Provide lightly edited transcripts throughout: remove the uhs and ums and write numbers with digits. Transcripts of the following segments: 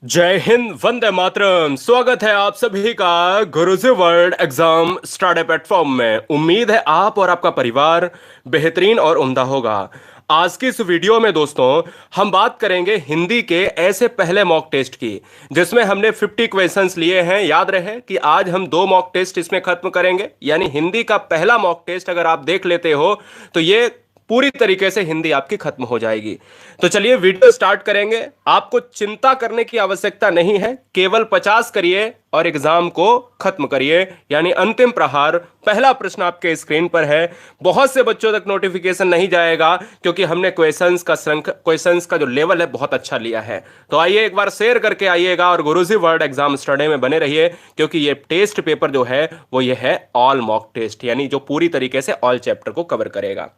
जय हिंद, वंदे मातरम। स्वागत है आप सभी का गुरुजी वर्ल्ड एग्जाम स्टडी प्लेटफॉर्म में। उम्मीद है आप और आपका परिवार बेहतरीन और उम्दा होगा। आज की इस वीडियो में दोस्तों हम बात करेंगे हिंदी के ऐसे पहले मॉक टेस्ट की जिसमें हमने 50 क्वेश्चंस लिए हैं। याद रहे कि आज हम 2 मॉक टेस्ट इसमें खत्म करेंगे, यानी हिंदी का पहला मॉक टेस्ट अगर आप देख लेते हो तो ये पूरी तरीके से हिंदी आपकी खत्म हो जाएगी। तो चलिए वीडियो स्टार्ट करेंगे। आपको चिंता करने की आवश्यकता नहीं है, केवल 50 करिए और एग्जाम को खत्म करिए, यानी अंतिम प्रहार। पहला प्रश्न आपके स्क्रीन पर है। बहुत से बच्चों तक नोटिफिकेशन नहीं जाएगा क्योंकि हमने क्वेश्चंस का जो लेवल है बहुत अच्छा लिया है। तो आइए एक बार शेयर करके आइएगा और गुरुजी वर्ल्ड एग्जाम स्टडी में बने रहिए, क्योंकि ये टेस्ट पेपर जो है वो ये है ऑल मॉक टेस्ट, यानी जो पूरी तरीके से ऑल चैप्टर को कवर करेगा।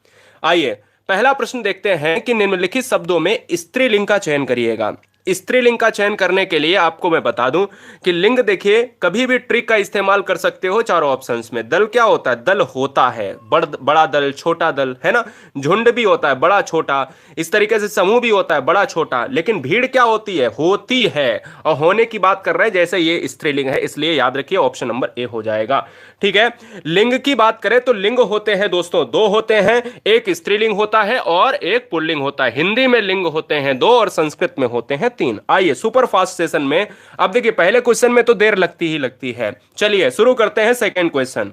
आइए पहला प्रश्न देखते हैं कि निम्नलिखित शब्दों में स्त्रीलिंग का चयन करिएगा। स्त्रीलिंग का चयन करने के लिए आपको मैं बता दूं कि लिंग देखिए, कभी भी ट्रिक का इस्तेमाल कर सकते हो चारों ऑप्शंस में। दल क्या होता है? दल होता है बड़ा दल, छोटा दल, है ना। झुंड भी होता है बड़ा छोटा, इस तरीके से समूह भी होता है बड़ा छोटा। लेकिन भीड़ क्या होती है? होती है। और होने की बात कर रहे हैं, जैसे ये स्त्रीलिंग है, इसलिए याद रखिए ऑप्शन नंबर ए हो जाएगा। ठीक है। लिंग की बात करें तो लिंग होते हैं दोस्तों 2 होते हैं, एक स्त्रीलिंग होता है और एक पुल्लिंग होता है। हिंदी में लिंग होते हैं 2 और संस्कृत में होते हैं 3। आइए सुपर फास्ट सेशन में अब देखिए, पहले क्वेश्चन में तो देर लगती ही लगती है। चलिए शुरू करते हैं सेकंड क्वेश्चन।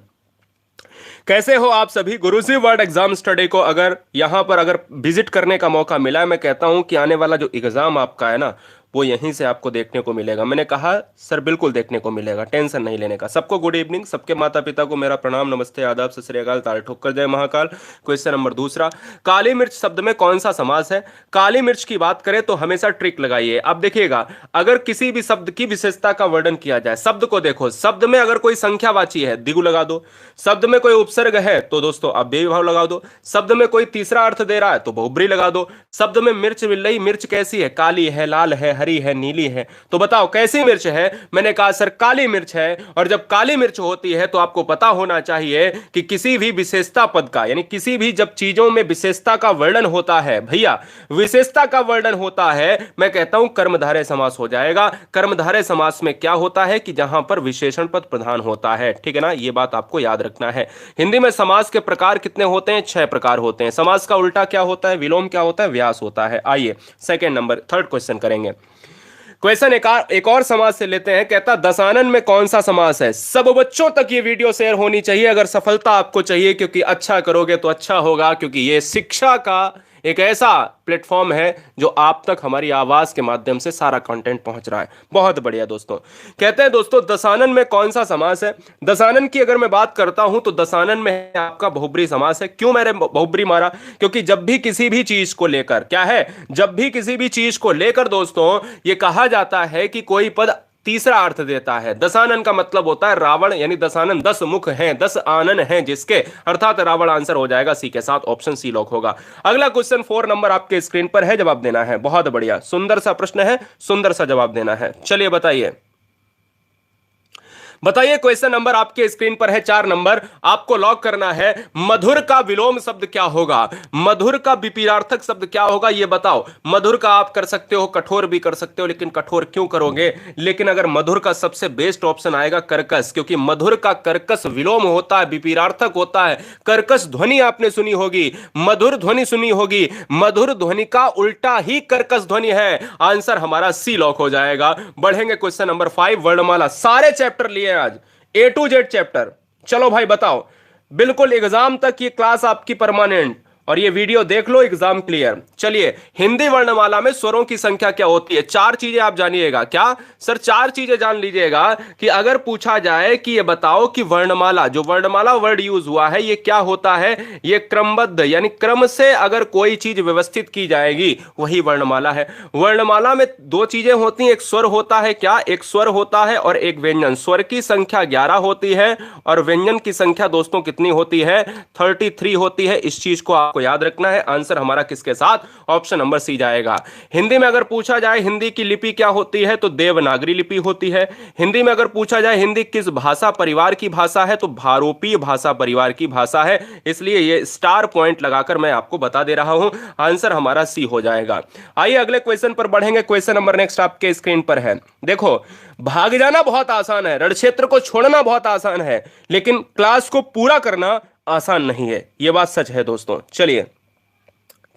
कैसे हो आप सभी? गुरुजी वर्ल्ड एग्जाम स्टडी को अगर यहां पर विजिट करने का मौका मिला है, मैं कहता हूं कि आने वाला जो एग्जाम आपका है ना, वो यहीं से आपको देखने को मिलेगा। मैंने कहा सर बिल्कुल देखने को मिलेगा, टेंशन नहीं लेने का। सबको गुड इवनिंग, सबके माता पिता को मेरा प्रणाम, नमस्ते, आदाब, सत श्री अकाल, ताल ठोकर जय महाकाल। क्वेश्चन नंबर दूसरा, काली मिर्च शब्द में कौन सा समास है? काली मिर्च की बात करें तो हमेशा ट्रिक लगाइए। अब देखिएगा, अगर किसी भी शब्द की विशेषता का वर्णन किया जाए, शब्द को देखो, शब्द में अगर कोई संख्यावाची है द्विगु लगा दो, शब्द में कोई उपसर्ग है तो दोस्तों आप बेविभाव लगा दो, शब्द में कोई तीसरा अर्थ दे रहा है तो बहुब्री लगा दो। शब्द में मिर्च मिल रही, मिर्च कैसी है? काली है, लाल है, हरी है, नीली है। तो बताओ कैसी मिर्च है? मैंने कहा सर काली मिर्च है। और जब काली मिर्च होती है तो आपको पता होना चाहिए कि किसी भी विशेषता पद का, यानी किसी भी जब चीजों में विशेषता का वर्णन होता है, भैया विशेषता का वर्णन होता है, मैं कहता हूं कर्मधारय समास हो जाएगा। कर्मधारय समास में क्या होता है कि जहां पर विशेषण पद प्रधान होता है। ठीक है ना, यह बात आपको याद रखना है। हिंदी में समास के प्रकार कितने होते हैं? 6 प्रकार होते हैं। समास का उल्टा क्या होता है? विलोम क्या होता है? व्यास होता है। आइए सेकंड नंबर, थर्ड क्वेश्चन करेंगे। क्वेश्चन एक और समास से लेते हैं। कहता दशानन में कौन सा समास है? सब बच्चों तक ये वीडियो शेयर होनी चाहिए अगर सफलता आपको चाहिए, क्योंकि अच्छा करोगे तो अच्छा होगा, क्योंकि ये शिक्षा का एक ऐसा प्लेटफॉर्म है जो आप तक हमारी आवाज के माध्यम से सारा कंटेंट पहुंच रहा है। बहुत बढ़िया दोस्तों। कहते हैं दोस्तों दशानन में कौन सा समास है? दशानन की अगर मैं बात करता हूं तो दशानन में आपका बहुब्री समास है। क्यों मैंने बहुब्री मारा? क्योंकि जब भी किसी भी चीज को लेकर, क्या है, जब भी किसी भी चीज को लेकर दोस्तों ये कहा जाता है कि कोई पद तीसरा अर्थ देता है। दशानन का मतलब होता है रावण, यानी दशानन 10 मुख हैं, 10 आनन हैं जिसके, अर्थात रावण आंसर हो जाएगा सी के साथ, ऑप्शन सी लॉक होगा। अगला क्वेश्चन 4 नंबर आपके स्क्रीन पर है, जवाब देना है। बहुत बढ़िया, सुंदर सा प्रश्न है, सुंदर सा जवाब देना है। चलिए बताइए बताइए, क्वेश्चन नंबर आपके स्क्रीन पर है 4 नंबर, आपको लॉक करना है। मधुर का विलोम शब्द क्या होगा? मधुर का विपरीतार्थक शब्द क्या होगा ये बताओ। मधुर का आप कर सकते हो कठोर भी कर सकते हो, लेकिन कठोर क्यों करोगे? लेकिन अगर मधुर का सबसे बेस्ट ऑप्शन आएगा कर्कश, क्योंकि मधुर का कर्कश विलोम होता है, विपरीतार्थक होता है। कर्कश ध्वनि आपने सुनी होगी, मधुर ध्वनि सुनी होगी, मधुर ध्वनि का उल्टा ही कर्कश ध्वनि है। आंसर हमारा सी लॉक हो जाएगा। बढ़ेंगे क्वेश्चन नंबर 5, वर्णमाला। सारे चैप्टर लिए आज, A to Z चैप्टर। चलो भाई बताओ, बिल्कुल एग्जाम तक ये क्लास आपकी परमानेंट, और ये वीडियो देख लो, एग्जाम क्लियर। चलिए, हिंदी वर्णमाला में स्वरों की संख्या क्या होती है? 4 चीजें आप जानिएगा। क्या सर? 4 चीजें जान लीजिएगा कि अगर पूछा जाए कि ये बताओ कि वर्णमाला, जो वर्णमाला वर्ड यूज हुआ है ये क्या होता है? ये क्रमबद्ध, यानी क्रम से अगर कोई चीज व्यवस्थित की जाएगी वही वर्णमाला है। वर्णमाला में 2 चीजें होती हैं, एक स्वर होता है, क्या, एक स्वर होता है और एक व्यंजन। स्वर की संख्या 11 होती है और व्यंजन की संख्या दोस्तों कितनी होती है? 33 होती है। इस चीज को आप आपको याद रखना है। आंसर हमारा किसके साथ, ऑप्शन नंबर सी जाएगा। हिंदी में अगर पूछा जाए हिंदी की लिपि क्या होती है तो देवनागरी लिपि होती है। हिंदी में अगर पूछा जाए हिंदी किस भाषा परिवार की भाषा है तो भारोपीय भाषा परिवार की भाषा है। इसलिए ये स्टार पॉइंट लगाकर मैं आपको बता दे रहा हूं, आंसर हमारा सी हो जाएगा। आइए अगले क्वेश्चन पर बढ़ेंगे। क्वेश्चन नंबर नेक्स्ट आपके स्क्रीन पर है। देखो, भाग जाना बहुत आसान है, रण क्षेत्र को छोड़ना बहुत आसान है, लेकिन क्लास को पूरा करना आसान नहीं है। यह बात सच है दोस्तों। चलिए,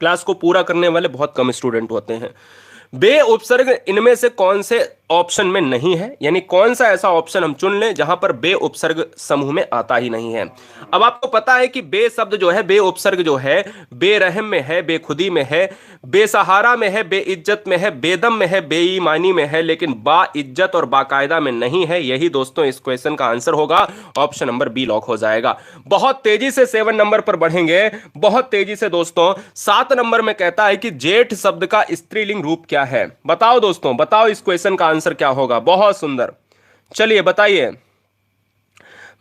क्लास को पूरा करने वाले बहुत कम स्टूडेंट होते हैं। बे उपसर्ग इनमें से कौन से ऑप्शन में नहीं है, यानी कौन सा ऐसा ऑप्शन हम चुन लें जहां पर बे उपसर्ग समूह में आता ही नहीं है। अब आपको पता है कि बे शब्द जो है, बे उपसर्ग जो है, बेरहम में है, बेखुदी में है, बेसहारा में है, बेइज्जत में है, बेदम में है, बेईमानी में है, लेकिन बा इज्जत और बाकायदा में नहीं है। यही दोस्तों इस क्वेश्चन का आंसर होगा, ऑप्शन नंबर बी लॉक हो जाएगा। बहुत तेजी से 7 नंबर पर बढ़ेंगे, बहुत तेजी से दोस्तों। 7 नंबर में कहता है कि जेठ शब्द का स्त्रीलिंग रूप क्या है। बताओ दोस्तों, बताओ इस क्वेश्चन का आंसर क्या होगा। बहुत सुंदर, चलिए बताइए।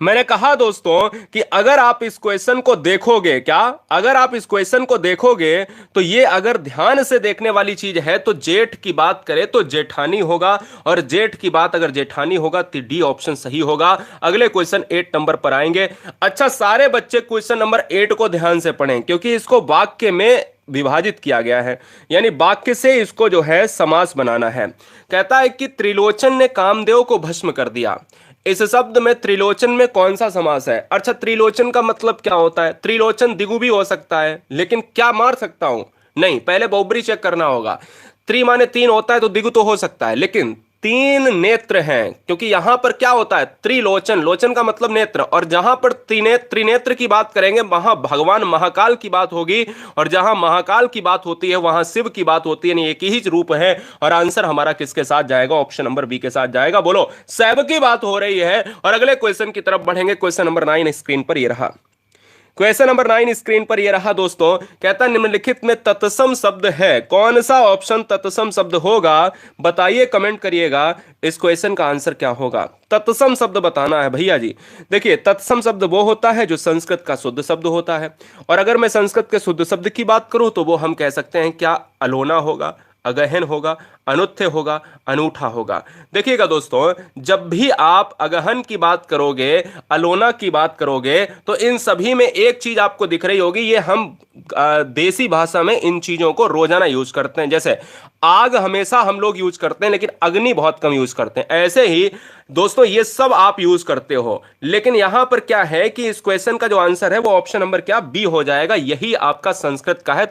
मैंने कहा दोस्तों कि अगर आप इस क्वेश्चन को देखोगे, क्या अगर आप इस क्वेश्चन को देखोगे तो ये अगर ध्यान से देखने वाली चीज है तो जेठ की बात करें तो जेठानी होगा, और जेठ की बात अगर जेठानी होगा तो डी ऑप्शन सही होगा। अगले क्वेश्चन 8 नंबर पर आएंगे। अच्छा, सारे बच्चे क्वेश्चन नंबर 8 को ध्यान से पढ़ें, क्योंकि इसको वाक्य में विभाजित किया गया है, यानी वाक्य से इसको जो है समास बनाना है। कहता है कि त्रिलोचन ने कामदेव को भस्म कर दिया। इस शब्द में त्रिलोचन में कौन सा समास है? अच्छा, त्रिलोचन का मतलब क्या होता है? त्रिलोचन दिगु भी हो सकता है, लेकिन क्या मार सकता हूं? नहीं, पहले बहुब्री चेक करना होगा। त्रि माने 3 होता है तो दिगु तो हो सकता है, लेकिन 3 नेत्र हैं, क्योंकि यहां पर क्या होता है, त्रिलोचन, लोचन का मतलब नेत्र, और जहां पर त्रिनेत्र की बात करेंगे वहां भगवान महाकाल की बात होगी, और जहां महाकाल की बात होती है वहां शिव की बात होती है, यानी एक ही रूप है। और आंसर हमारा किसके साथ जाएगा? ऑप्शन नंबर बी के साथ जाएगा। बोलो, शैव की बात हो रही है। और अगले क्वेश्चन की तरफ बढ़ेंगे। क्वेश्चन नंबर 9 स्क्रीन पर ये रहा। क्वेश्चन नंबर 9 स्क्रीन पर यह रहा दोस्तों। कहता निम्नलिखित में तत्सम शब्द है, कौन सा ऑप्शन तत्सम शब्द होगा? बताइए, कमेंट करिएगा, इस क्वेश्चन का आंसर क्या होगा। तत्सम शब्द बताना है भैया जी। देखिए, तत्सम शब्द वो होता है जो संस्कृत का शुद्ध शब्द होता है, और अगर मैं संस्कृत के शुद्ध शब्द की बात करूं तो वो हम कह सकते हैं क्या, अलोना होगा, अगहन होगा, अनुत्थ होगा, अनूठा होगा। देखिएगा दोस्तों, जब भी आप अगहन की बात करोगे, अलोना की बात करोगे, तो इन सभी में एक चीज आपको दिख रही होगी, ये हम देसी भाषा में इन चीजों को रोजाना यूज करते हैं। जैसे आग हमेशा हम लोग यूज करते हैं, लेकिन अग्नि बहुत कम यूज करते हैं। ऐसे ही दोस्तों ये सब आप यूज करते हो, लेकिन यहां पर क्या है कि इस क्वेश्चन का जो आंसर है वो ऑप्शन नंबर क्या, बी हो जाएगा। यही आपका संस्कृत का है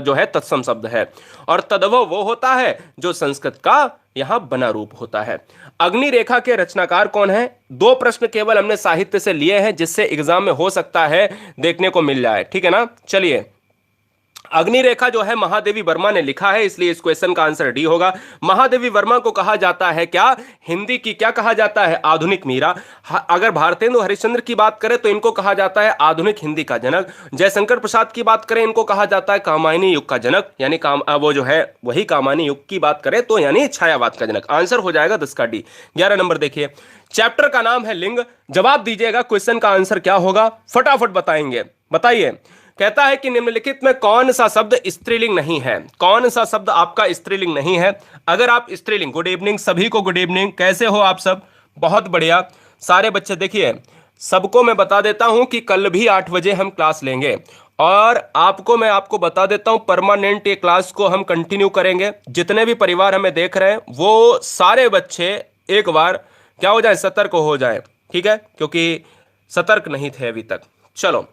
जो है तत्सम शब्द है, और तद्भव वो होता है जो संस्कृत का यहां बना रूप होता है। अग्नि रेखा के रचनाकार कौन है? 2 प्रश्न केवल हमने साहित्य से लिए हैं, जिससे एग्जाम में हो सकता है देखने को मिल जाए, ठीक है ना। चलिए, अग्नि रेखा जो है महादेवी वर्मा ने लिखा है, इसलिए इस क्वेश्चन का आंसर डी होगा। महादेवी वर्मा को कहा जाता है क्या? हिंदी की क्या कहा जाता है? आधुनिक मीरा। अगर भारतेंदु हरिश्चंद्र की बात करें तो इनको कहा जाता है आधुनिक हिंदी का जनक। जयशंकर प्रसाद की बात करें, इनको कहा जाता है कामायनी युग का जनक, यानी वो जो है वही कामायनी युग की बात करें तो यानी छायावाद का जनक। आंसर हो जाएगा 10 का डी। 11 नंबर देखिए, चैप्टर का नाम है लिंग। जवाब दीजिएगा, क्वेश्चन का आंसर क्या होगा, फटाफट बताएंगे, बताइए। कहता है कि निम्नलिखित में कौन सा शब्द स्त्रीलिंग नहीं है? कौन सा शब्द आपका स्त्रीलिंग नहीं है? अगर आप स्त्रीलिंग, गुड इवनिंग सभी को, गुड इवनिंग, कैसे हो आप सब? बहुत बढ़िया सारे बच्चे। देखिए, सबको मैं बता देता हूं कि कल भी 8 बजे हम क्लास लेंगे, और मैं आपको बता देता हूं परमानेंट ये क्लास को हम कंटिन्यू करेंगे। जितने भी परिवार हमें देख रहे हैं वो सारे बच्चे एक बार क्या हो जाए, सतर्क हो जाए, ठीक है, क्योंकि सतर्क नहीं थे अभी तक। चलो,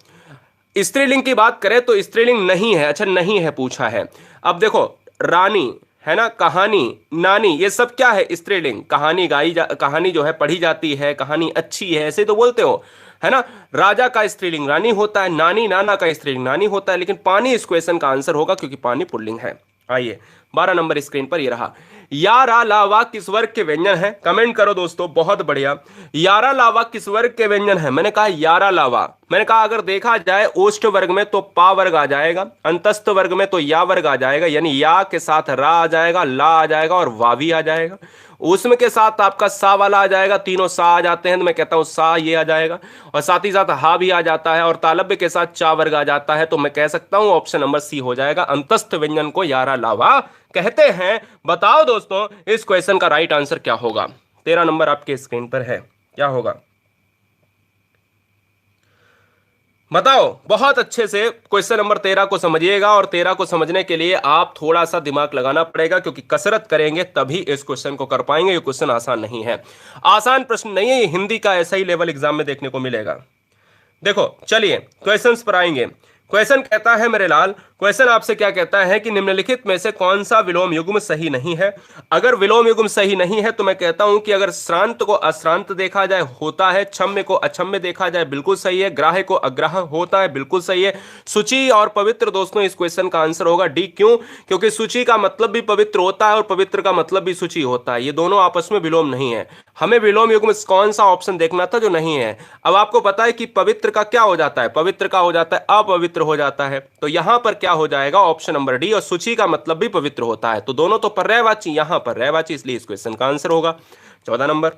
स्त्रीलिंग की बात करें तो स्त्रीलिंग नहीं है। अच्छा, नहीं है पूछा है। अब देखो, रानी है ना, कहानी, नानी, ये सब क्या है? स्त्रीलिंग। कहानी कहानी जो है पढ़ी जाती है, कहानी अच्छी है, ऐसे तो बोलते हो, है ना। राजा का स्त्रीलिंग रानी होता है, नानी नाना का स्त्रीलिंग नानी होता है, लेकिन पानी इस क्वेश्चन का आंसर होगा, क्योंकि पानी पुल्लिंग है। आइए 12 नंबर स्क्रीन पर ये रहा। यारा लावा किस वर्ग के व्यंजन है? कमेंट करो दोस्तों, बहुत बढ़िया। यारा लावा किस वर्ग के व्यंजन है? मैंने कहा यारा लावा। मैंने कहा अगर देखा जाए ओष्ठ वर्ग में तो पा वर्ग आ जाएगा, अंतस्थ वर्ग में तो या वर्ग आ जाएगा, यानी या के साथ रा आ जाएगा, ला आ जाएगा और वावी आ जाएगा। उसमें के साथ आपका सा वाला आ जाएगा, तीनों सा आ जाते हैं तो मैं कहता हूं सा ये आ जाएगा, और साथ ही साथ हा भी आ जाता है, और तालब्य के साथ चा वर्ग आ जाता है, तो मैं कह सकता हूं ऑप्शन नंबर सी हो जाएगा। अंतस्थ व्यंजन को यारा लावा कहते हैं। बताओ दोस्तों इस क्वेश्चन का राइट आंसर क्या होगा? 13 नंबर आपके स्क्रीन पर है, क्या होगा बताओ। बहुत अच्छे से क्वेश्चन नंबर 13 को समझिएगा, और 13 को समझने के लिए आप थोड़ा सा दिमाग लगाना पड़ेगा, क्योंकि कसरत करेंगे तभी इस क्वेश्चन को कर पाएंगे। ये क्वेश्चन आसान नहीं है, आसान प्रश्न नहीं है, ये हिंदी का ऐसा ही लेवल एग्जाम में देखने को मिलेगा। देखो चलिए क्वेश्चंस पर आएंगे। क्वेश्चन कहता है मेरे लाल, क्वेश्चन आपसे क्या कहता है कि निम्नलिखित में से कौन सा विलोम युग्म सही नहीं है? अगर विलोम युग्म सही नहीं है तो मैं कहता हूं कि अगर श्रांत को अश्रांत देखा जाए होता है, क्षम्य को अक्षम्य देखा जाए बिल्कुल सही है, ग्राह्य को अग्राह्य होता है बिल्कुल सही है। शुचि और पवित्र दोस्तों इस क्वेश्चन का आंसर होगा डी। क्यों? क्योंकि शुचि का मतलब भी पवित्र होता है और पवित्र का मतलब भी शुचि होता है, ये दोनों आपस में विलोम नहीं है। हमें विलोम युग्म कौन सा ऑप्शन देखना था जो नहीं है। अब आपको पता है कि पवित्र का क्या हो जाता है, पवित्र का हो जाता है अपवित्र हो जाता है, तो यहां पर क्या हो जाएगा ऑप्शन नंबर डी, और शुचि का मतलब भी पवित्र होता है, तो दोनों तो पर्यायवाची, यहां पर्यायवाची, इसलिए इस क्वेश्चन का आंसर होगा 14 नंबर।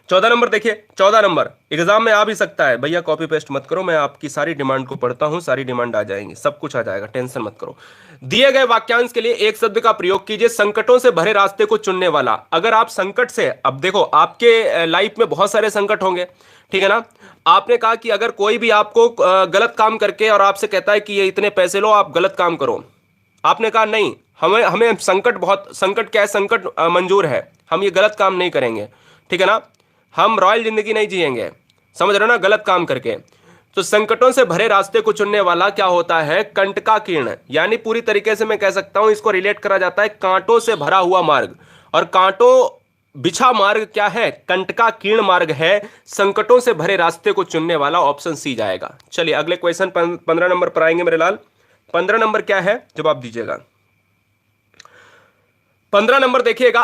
14 नंबर देखिए, 14 नंबर एग्जाम में आ भी सकता है, भैया कॉपी पेस्ट मत करो, मैं आपकी सारी डिमांड को पढ़ता हूं, सारी डिमांड आ जाएंगी, सब कुछ आ जाएगा, टेंशन मत करो। दिए गए वाक्यांश के लिए एक शब्द का प्रयोग कीजिए। संकटों से भरे रास्ते को चुनने वाला। अगर आप संकट से, अब देखो आपके लाइफ में बहुत सारे संकट होंगे, ठीक है ना। आपने कहा कि अगर कोई भी आपको गलत काम करके और आपसे कहता है कि ये इतने पैसे लो, आप गलत काम करो, आपने कहा नहीं, हमें हमें संकट, बहुत संकट, क्या है संकट मंजूर है, हम ये गलत काम नहीं करेंगे, ठीक है ना, हम रॉयल जिंदगी नहीं जिएंगे, समझ रहे हो ना, गलत काम करके। तो संकटों से भरे रास्ते को चुनने वाला क्या होता है? कंटकाकीर्ण, यानी पूरी तरीके से मैं कह सकता हूं इसको रिलेट करा जाता है कांटों से भरा हुआ मार्ग, और कांटों बिछा मार्ग क्या है? कंटकाकीर्ण मार्ग है। संकटों से भरे रास्ते को चुनने वाला ऑप्शन सी जाएगा। चलिए अगले क्वेश्चन 15 नंबर पर आएंगे मेरे लाल। 15 नंबर क्या है, जवाब दीजिएगा। 15 नंबर देखिएगा,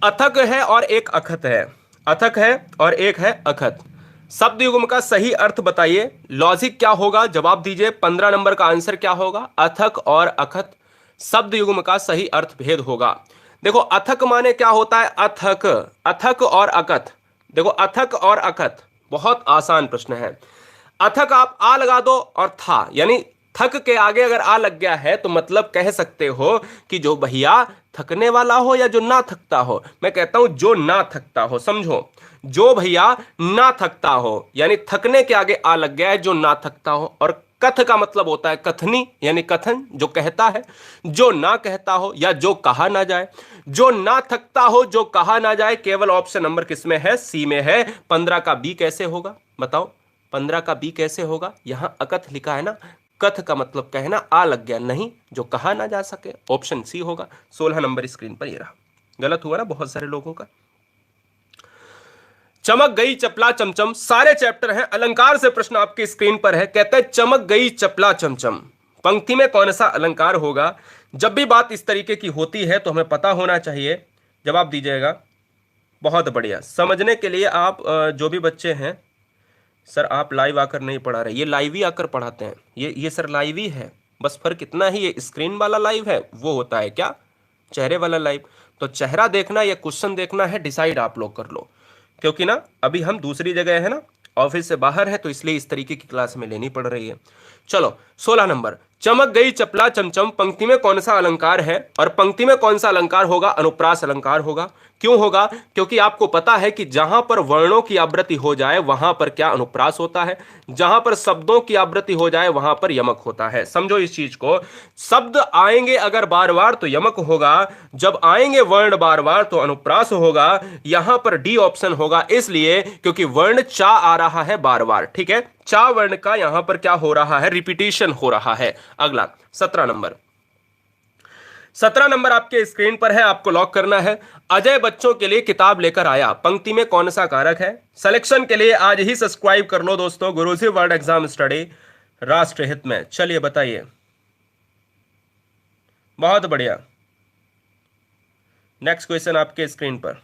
अथक है और एक अखत है, अथक है और एक है अखत। शब्द युग्म का सही अर्थ बताइए, लॉजिक क्या होगा, जवाब दीजिए। 15 नंबर का आंसर क्या होगा? अथक और अखत शब्द युग्म का सही अर्थ भेद होगा। देखो अथक माने क्या होता है? अथक, अथक और अकथ। देखो अथक और अकथ बहुत आसान प्रश्न है। अथक आप आ लगा दो और था, यानी थक के आगे अगर आ लग गया है तो मतलब कह सकते हो कि जो भैया थकने वाला हो या जो ना थकता हो। मैं कहता हूं जो ना थकता हो, समझो, जो भैया ना थकता हो, यानी थकने के आगे आ लग गया है, जो ना थकता हो। और कथ का मतलब होता है कथनी, यानी कथन, जो कहता है। जो ना कहता हो या जो कहा ना जाए, जो ना थकता हो, जो कहा ना जाए, केवल ऑप्शन नंबर किसमें है? सी में है। 15 का बी कैसे होगा बताओ? 15 का बी कैसे होगा? यहां अकथ लिखा है ना, कथ का मतलब कहना, आ लग गया, नहीं, जो कहा ना जा सके, ऑप्शन सी होगा। 16 नंबर स्क्रीन पर ये रहा। गलत हुआ ना बहुत सारे लोगों का। चमक गई चपला चमचम, सारे चैप्टर हैं। अलंकार से प्रश्न आपकी स्क्रीन पर है, कहता है चमक गई चपला चमचम, पंक्ति में कौन सा अलंकार होगा? जब भी बात इस तरीके की होती है तो हमें पता होना चाहिए, जवाब दीजिएगा। बहुत बढ़िया, समझने के लिए आप जो भी बच्चे हैं, सर आप लाइव आकर नहीं पढ़ा रहे, ये लाइव ही आकर पढ़ाते हैं, ये सर लाइव ही है, बस फर्क इतना ही, ये स्क्रीन वाला लाइव है, वो होता है क्या चेहरे वाला लाइव। तो चेहरा देखना या क्वेश्चन देखना है, डिसाइड आप लोग कर लो, क्योंकि ना अभी हम दूसरी जगह है ना, ऑफिस से बाहर है, तो इसलिए इस तरीके की क्लास में लेनी पड़ रही है। चलो 16 नंबर, चमक गई चपला चमचम, पंक्ति में कौन सा अलंकार है? और पंक्ति में कौन सा अलंकार होगा? अनुप्रास अलंकार होगा। क्यों होगा? क्योंकि आपको पता है कि जहां पर वर्णों की आवृत्ति हो जाए वहां पर क्या अनुप्रास होता है, जहां पर शब्दों की आवृत्ति हो जाए वहां पर यमक होता है। समझो इस चीज को, शब्द आएंगे अगर बार बार तो यमक होगा, जब आएंगे वर्ण बार बार तो अनुप्रास होगा। यहां पर डी ऑप्शन होगा, इसलिए क्योंकि वर्ण चा आ रहा है बार बार, ठीक है, चा वर्ण का यहां पर क्या हो रहा है? रिपीटिशन हो रहा है। अगला 17 नंबर, 17 नंबर आपके स्क्रीन पर है, आपको लॉक करना है। अजय बच्चों के लिए किताब लेकर आया, पंक्ति में कौन सा कारक है? सिलेक्शन के लिए आज ही सब्सक्राइब कर लो दोस्तों, गुरुजी वर्ल्ड एग्जाम स्टडी राष्ट्रहित में। चलिए बताइए, बहुत बढ़िया। नेक्स्ट क्वेश्चन आपके स्क्रीन पर।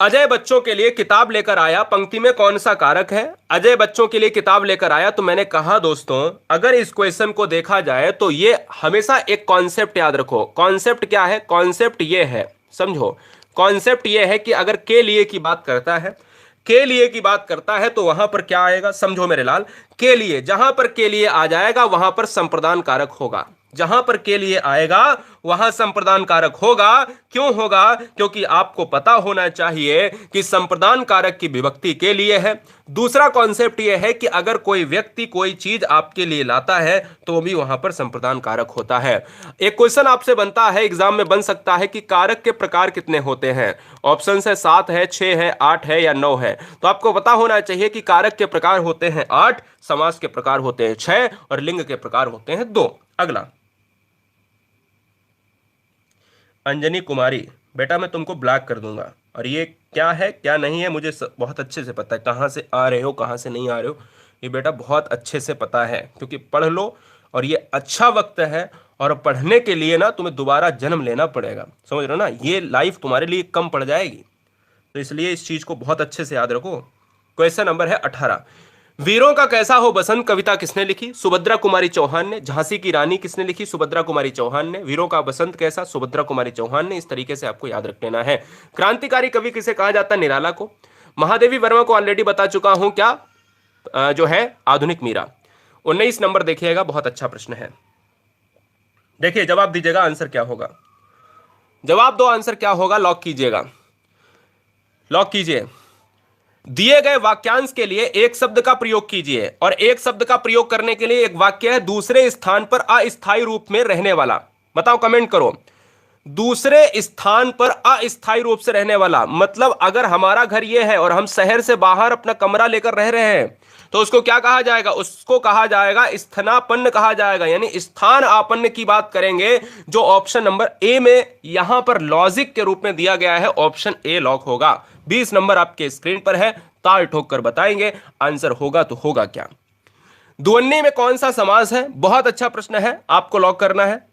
अजय बच्चों के लिए किताब लेकर आया, पंक्ति में कौन सा कारक है? अजय बच्चों के लिए किताब लेकर आया, तो मैंने कहा दोस्तों, अगर इस क्वेश्चन को देखा जाए तो ये हमेशा एक कॉन्सेप्ट याद रखो। कॉन्सेप्ट क्या है? कॉन्सेप्ट ये है, समझो, कॉन्सेप्ट ये है कि अगर के लिए की बात करता है, के लिए की बात करता है तो वहां पर क्या आएगा? समझो मेरे लाल, के लिए, जहां पर के लिए आ जाएगा वहां पर संप्रदान कारक होगा। जहां पर के लिए आएगा वहां संप्रदान कारक होगा। क्यों होगा? क्योंकि आपको पता होना चाहिए कि संप्रदान कारक की विभक्ति के लिए है। दूसरा कॉन्सेप्ट यह है कि अगर कोई व्यक्ति कोई चीज आपके लिए लाता है तो भी वहां पर संप्रदान कारक होता है। एक क्वेश्चन आपसे बनता है, एग्जाम में बन सकता है कि कारक के प्रकार कितने होते हैं? ऑप्शन है 7 है, 6 है, 8 है या 9 है। तो आपको पता होना चाहिए कि कारक के प्रकार होते हैं 8, समास के प्रकार होते हैं 6 और लिंग के प्रकार होते हैं 2। अगला, अंजनी कुमारी, बेटा मैं तुमको ब्लॉक कर दूंगा। और ये क्या है क्या नहीं है मुझे बहुत अच्छे से पता है, कहाँ से आ रहे हो कहाँ से नहीं आ रहे हो, ये बेटा बहुत अच्छे से पता है, क्योंकि पढ़ लो और ये अच्छा वक्त है। और पढ़ने के लिए ना तुम्हें दोबारा जन्म लेना पड़ेगा, समझ रहे हो ना, ये लाइफ तुम्हारे लिए कम पड़ जाएगी। तो इसलिए इस चीज को बहुत अच्छे से याद रखो। क्वेश्चन नंबर है 18। वीरों का कैसा हो बसंत कविता किसने लिखी? सुभद्रा कुमारी चौहान ने। झांसी की रानी किसने लिखी? सुभद्रा कुमारी चौहान ने। वीरों का बसंत कैसा? सुभद्रा कुमारी चौहान ने। इस तरीके से आपको याद रख लेना है। क्रांतिकारी कवि किसे कहा जाता है? निराला को। महादेवी वर्मा को ऑलरेडी बता चुका हूं, क्या जो है आधुनिक मीरा। 19 नंबर देखिएगा, बहुत अच्छा प्रश्न है। देखिए जवाब दीजिएगा, आंसर क्या होगा? जवाब दो, आंसर क्या होगा? लॉक कीजिएगा, लॉक कीजिए। दिए गए वाक्यांश के लिए एक शब्द का प्रयोग कीजिए, और एक शब्द का प्रयोग करने के लिए एक वाक्य है दूसरे स्थान पर अस्थायी रूप में रहने वाला। बताओ, कमेंट करो। दूसरे स्थान पर अस्थायी रूप से रहने वाला मतलब अगर हमारा घर यह है और हम शहर से बाहर अपना कमरा लेकर रह रहे हैं तो उसको क्या कहा जाएगा? उसको कहा जाएगा स्थानापन्न कहा जाएगा, यानी स्थान आपन्न की बात करेंगे, जो ऑप्शन नंबर ए में यहां पर लॉजिक के रूप में दिया गया है, ऑप्शन ए लॉक होगा। 20 नंबर आपके स्क्रीन पर है, ताल ठोक कर बताएंगे आंसर होगा तो होगा क्या। द्वन्नी में कौन सा समास है? बहुत अच्छा प्रश्न है, आपको लॉक करना है।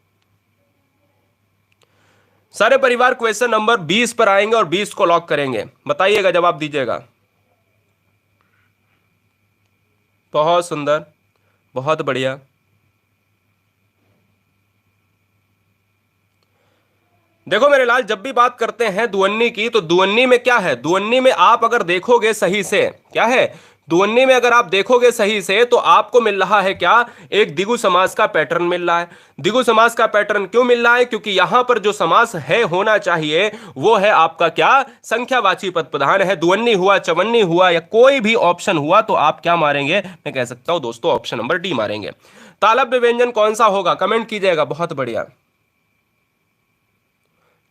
सारे परिवार क्वेश्चन नंबर 20 पर आएंगे और 20 को लॉक करेंगे। बताइएगा, जवाब दीजिएगा। बहुत सुंदर, बहुत बढ़िया। देखो मेरे लाल, जब भी बात करते हैं दुवन्नी की तो दुवन्नी में क्या है? दुवन्नी में आप अगर देखोगे सही से, क्या है दुवन्नी में? अगर आप देखोगे सही से तो आपको मिल रहा है क्या? एक द्विगु समास का पैटर्न मिल रहा है। द्विगु समास का पैटर्न क्यों मिल रहा है? क्योंकि यहां पर जो समास है होना चाहिए वो है आपका क्या? संख्यावाची पद प्रधान है। दुवन्नी हुआ, चवन्नी हुआ या कोई भी ऑप्शन हुआ तो आप क्या मारेंगे? मैं कह सकता हूं दोस्तों ऑप्शन नंबर डी मारेंगे। तालव्य व्यंजन कौन सा होगा? कमेंट कीजिएगा, बहुत बढ़िया।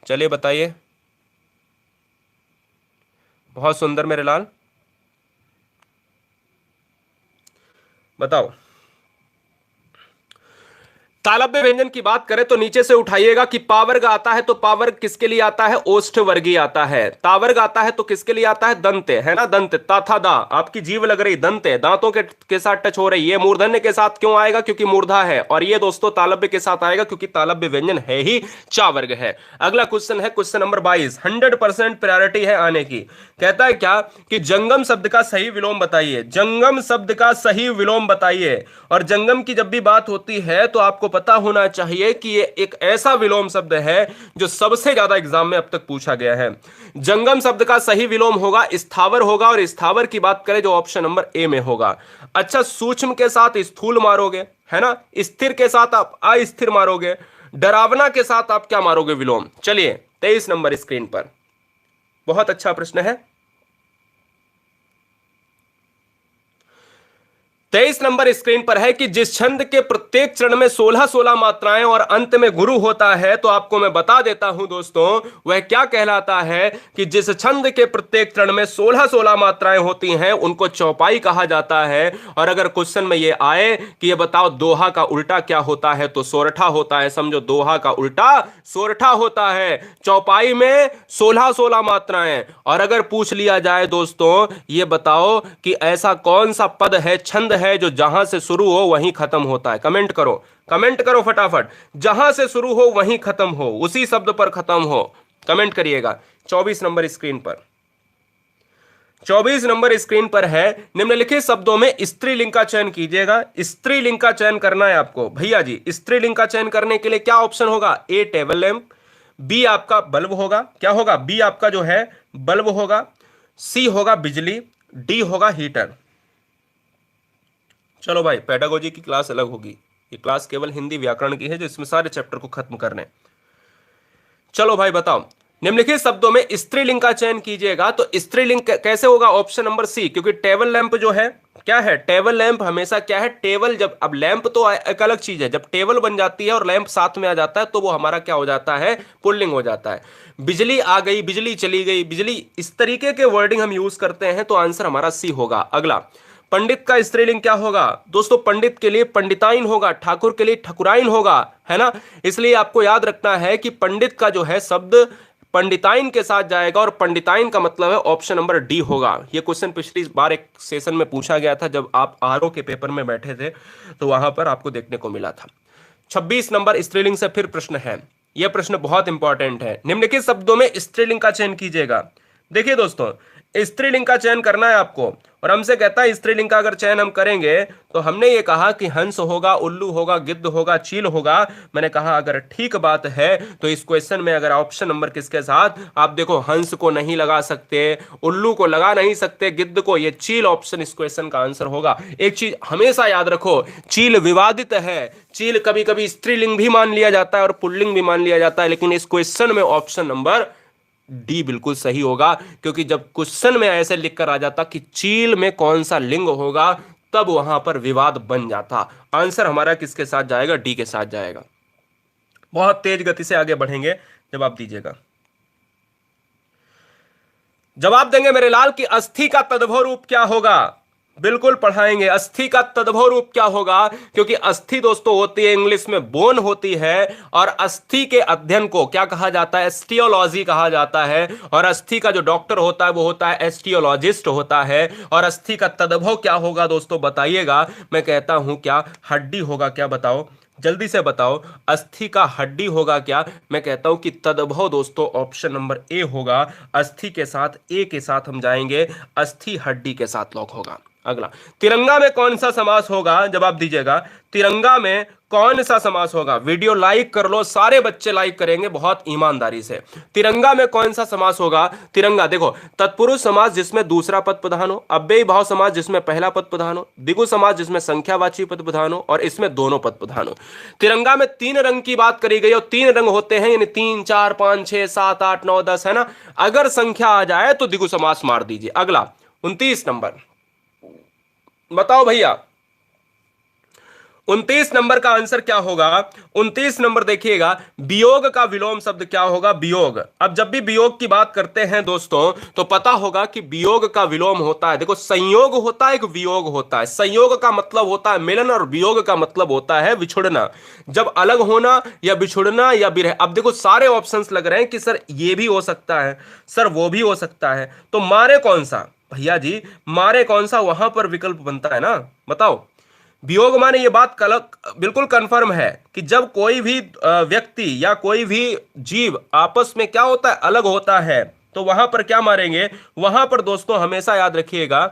चलिए बताइए, बहुत सुंदर मेरे लाल, बताओ। तालव्य व्यंजन की बात करें तो नीचे से उठाइएगा कि पावर्ग आता है तो पावर्ग किसके लिए आता है? ओष्ठ वर्गीय आता है। तावर्ग आता है तो किसके लिए आता है? दंते, है ना, दंत, ता था दा, आपकी जीव लग रही, दंते, दांतों के साथ टच हो रही। ये मूर्धन्य के साथ क्यों आएगा? क्योंकि मूर्धा है। और ये दोस्तों तालव्य के साथ आएगा क्योंकि तालव्य व्यंजन है ही चा वर्ग है। अगला क्वेश्चन है क्वेश्चन नंबर 22। 100% प्रायोरिटी है आने की। कहता है क्या कि जंगम शब्द का सही विलोम बताइए। जंगम शब्द का सही विलोम बताइए। और जंगम की जब भी बात होती है तो आपको पता होना चाहिए कि ये एक ऐसा विलोम शब्द है जो सबसे ज्यादा एग्जाम में अब तक पूछा गया है। जंगम शब्द का सही विलोम होगा स्थावर होगा, और स्थावर की बात करें जो ऑप्शन नंबर ए में होगा। अच्छा, सूक्ष्म के साथ स्थूल मारोगे, है ना, स्थिर के साथ आप अस्थिर मारोगे, डरावना के साथ आप क्या मारोगे? विलोम। चलिए 23 नंबर स्क्रीन पर, बहुत अच्छा प्रश्न है। 23 नंबर स्क्रीन पर है कि जिस छंद के प्रत्येक चरण में 16-16 मात्राएं और अंत में गुरु होता है, तो आपको मैं बता देता हूं दोस्तों वह क्या कहलाता है कि जिस छंद के प्रत्येक चरण में 16-16 मात्राएं होती हैं उनको चौपाई कहा जाता है। और अगर क्वेश्चन में ये आए कि ये बताओ दोहा का उल्टा क्या होता है, तो सोरठा होता है। समझो, दोहा का उल्टा सोरठा होता है। चौपाई में 16-16 मात्राएं। और अगर पूछ लिया जाए दोस्तों ये बताओ कि ऐसा कौन सा पद है, छंद है है जो जहां से शुरू हो वहीं खत्म होता है। कमेंट करो फटाफट। जहां से शुरू हो वहीं खत्म हो, उसी शब्द पर खत्म हो, कमेंट करिएगा। 24 नंबर स्क्रीन पर, 24 नंबर स्क्रीन पर है, निम्नलिखित शब्दों में स्त्रीलिंग का चयन कीजिएगा। स्त्रीलिंग का चयन करना है आपको भैया जी। स्त्रीलिंग का चयन करने के लिए क्या ऑप्शन होगा? ए टेबल लैंप, बी आपका बल्ब होगा, क्या होगा? बी आपका जो है बल्ब होगा, सी होगा बिजली, डी होगा हीटर। चलो भाई, पेडागोजी की क्लास अलग होगी, ये क्लास केवल हिंदी व्याकरण की है जो इसमें सारे चैप्टर को खत्म करने हैं। चलो भाई बताओ, निम्नलिखित शब्दों में स्त्रीलिंग का चयन कीजिएगा। तो स्त्रीलिंग कैसे होगा? ऑप्शन नंबर सी, क्योंकि टेबल लैंप जो है क्या है? टेबल लैंप हमेशा क्या है? टेबल, जब अब लैंप तो एक अलग चीज है, जब टेबल बन जाती है और लैंप साथ में आ जाता है तो वो हमारा क्या हो जाता है? पुल्लिंग हो जाता है। बिजली आ गई, बिजली चली गई, बिजली, इस तरीके के वर्डिंग हम यूज करते हैं, तो आंसर हमारा सी होगा। अगला, पंडित का स्त्रीलिंग क्या होगा? दोस्तों पंडित के लिए पंडिताइन होगा, ठाकुर के लिए ठकुराइन होगा, है ना। इसलिए आपको याद रखना है कि पंडित का जो है शब्द पंडिताइन के साथ जाएगा, और पंडिताइन का मतलब है ऑप्शन नंबर डी होगा। यह क्वेश्चन पिछली बार एक सेशन में पूछा गया था जब आप आरओ के पेपर में बैठे थे, तो वहां पर आपको देखने को मिला था। 26 नंबर स्त्रीलिंग से फिर प्रश्न है, यह प्रश्न बहुत इंपॉर्टेंट है। निम्नलिखित शब्दों में स्त्रीलिंग का चयन कीजिएगा। देखिए दोस्तों, स्त्रीलिंग का चयन करना है आपको, और हमसे कहता है स्त्रीलिंग का अगर चयन हम करेंगे तो हमने ये कहा कि हंस होगा, उल्लू होगा, गिद्ध होगा, चील होगा। मैंने कहा अगर ठीक बात है तो इस क्वेश्चन में अगर ऑप्शन नंबर किसके साथ, आप देखो, हंस को नहीं लगा सकते, उल्लू को लगा नहीं सकते, गिद्ध को, ये चील ऑप्शन इस क्वेश्चन का आंसर होगा। एक चीज हमेशा याद रखो, चील विवादित है, चील कभी कभी स्त्रीलिंग भी मान लिया जाता है और पुल्लिंग भी मान लिया जाता है, लेकिन इस क्वेश्चन में ऑप्शन नंबर डी बिल्कुल सही होगा, क्योंकि जब क्वेश्चन में ऐसे लिखकर आ जाता कि चील में कौन सा लिंग होगा, तब वहां पर विवाद बन जाता। आंसर हमारा किसके साथ जाएगा? डी के साथ जाएगा। बहुत तेज गति से आगे बढ़ेंगे, जवाब दीजिएगा। जवाब देंगे मेरे लाल कि अस्थि का तद्भव रूप क्या होगा? बिल्कुल पढ़ाएंगे। अस्थि का तद्भव रूप क्या होगा? क्योंकि अस्थि दोस्तों होती है इंग्लिश में बोन होती है, और अस्थि के अध्ययन को क्या कहा जाता है? एस्टियोलॉजी कहा जाता है। और अस्थि का जो डॉक्टर होता है वो होता है एस्टियोलॉजिस्ट होता है। और अस्थि का तद्भव क्या होगा दोस्तों, बताइएगा। मैं कहता हूं क्या हड्डी होगा? क्या बताओ, जल्दी से बताओ, अस्थि का हड्डी होगा क्या? मैं कहता हूं कि तद्भव दोस्तों ऑप्शन नंबर ए होगा। अस्थि के साथ ए के साथ हम जाएंगे, अस्थि हड्डी के साथ लॉक होगा। अगला, तिरंगा में कौन सा समास होगा? जवाब दीजिएगा, तिरंगा में कौन सा समास होगा? वीडियो लाइक कर लो, सारे बच्चे लाइक करेंगे बहुत ईमानदारी से। तिरंगा में कौन सा समास होगा? तिरंगा देखो, तत्पुरुष समास जिसमें दूसरा पद प्रधान हो, अव्ययी भाव समास जिसमें पहला पद प्रधान हो, द्विगु समास जिसमें संख्यावाची पद प्रधान हो, और इसमें दोनों पद प्रधान हो। तिरंगा में 3 रंग की बात करी गई, और 3 रंग होते हैं, यानी 3, 4, 5, 6, 7, 8, 9, 10, है ना। अगर संख्या आ जाए तो द्विगु समास मार दीजिए। अगला 29 नंबर, बताओ भैया 29 नंबर का आंसर क्या होगा? 29 नंबर देखिएगा, वियोग का विलोम शब्द क्या होगा? वियोग। अब जब भी वियोग की बात करते हैं दोस्तों, तो पता होगा कि वियोग का विलोम होता है, देखो, संयोग होता है, एक वियोग होता है। संयोग का मतलब होता है मिलन, और वियोग का मतलब होता है बिछुड़ना। जब अलग होना या बिछुड़ना या बिरह। अब देखो सारे ऑप्शंस लग रहे हैं कि सर ये भी हो सकता है, सर वो भी हो सकता है, तो मारे कौन सा? भैया जी मारे कौन सा, वहां पर विकल्प बनता है ना, बताओ। वियोग माने ये बात बिल्कुल कंफर्म है कि जब कोई भी व्यक्ति या कोई भी जीव आपस में क्या होता है? अलग होता है, तो वहां पर क्या मारेंगे? वहां पर दोस्तों हमेशा याद रखिएगा,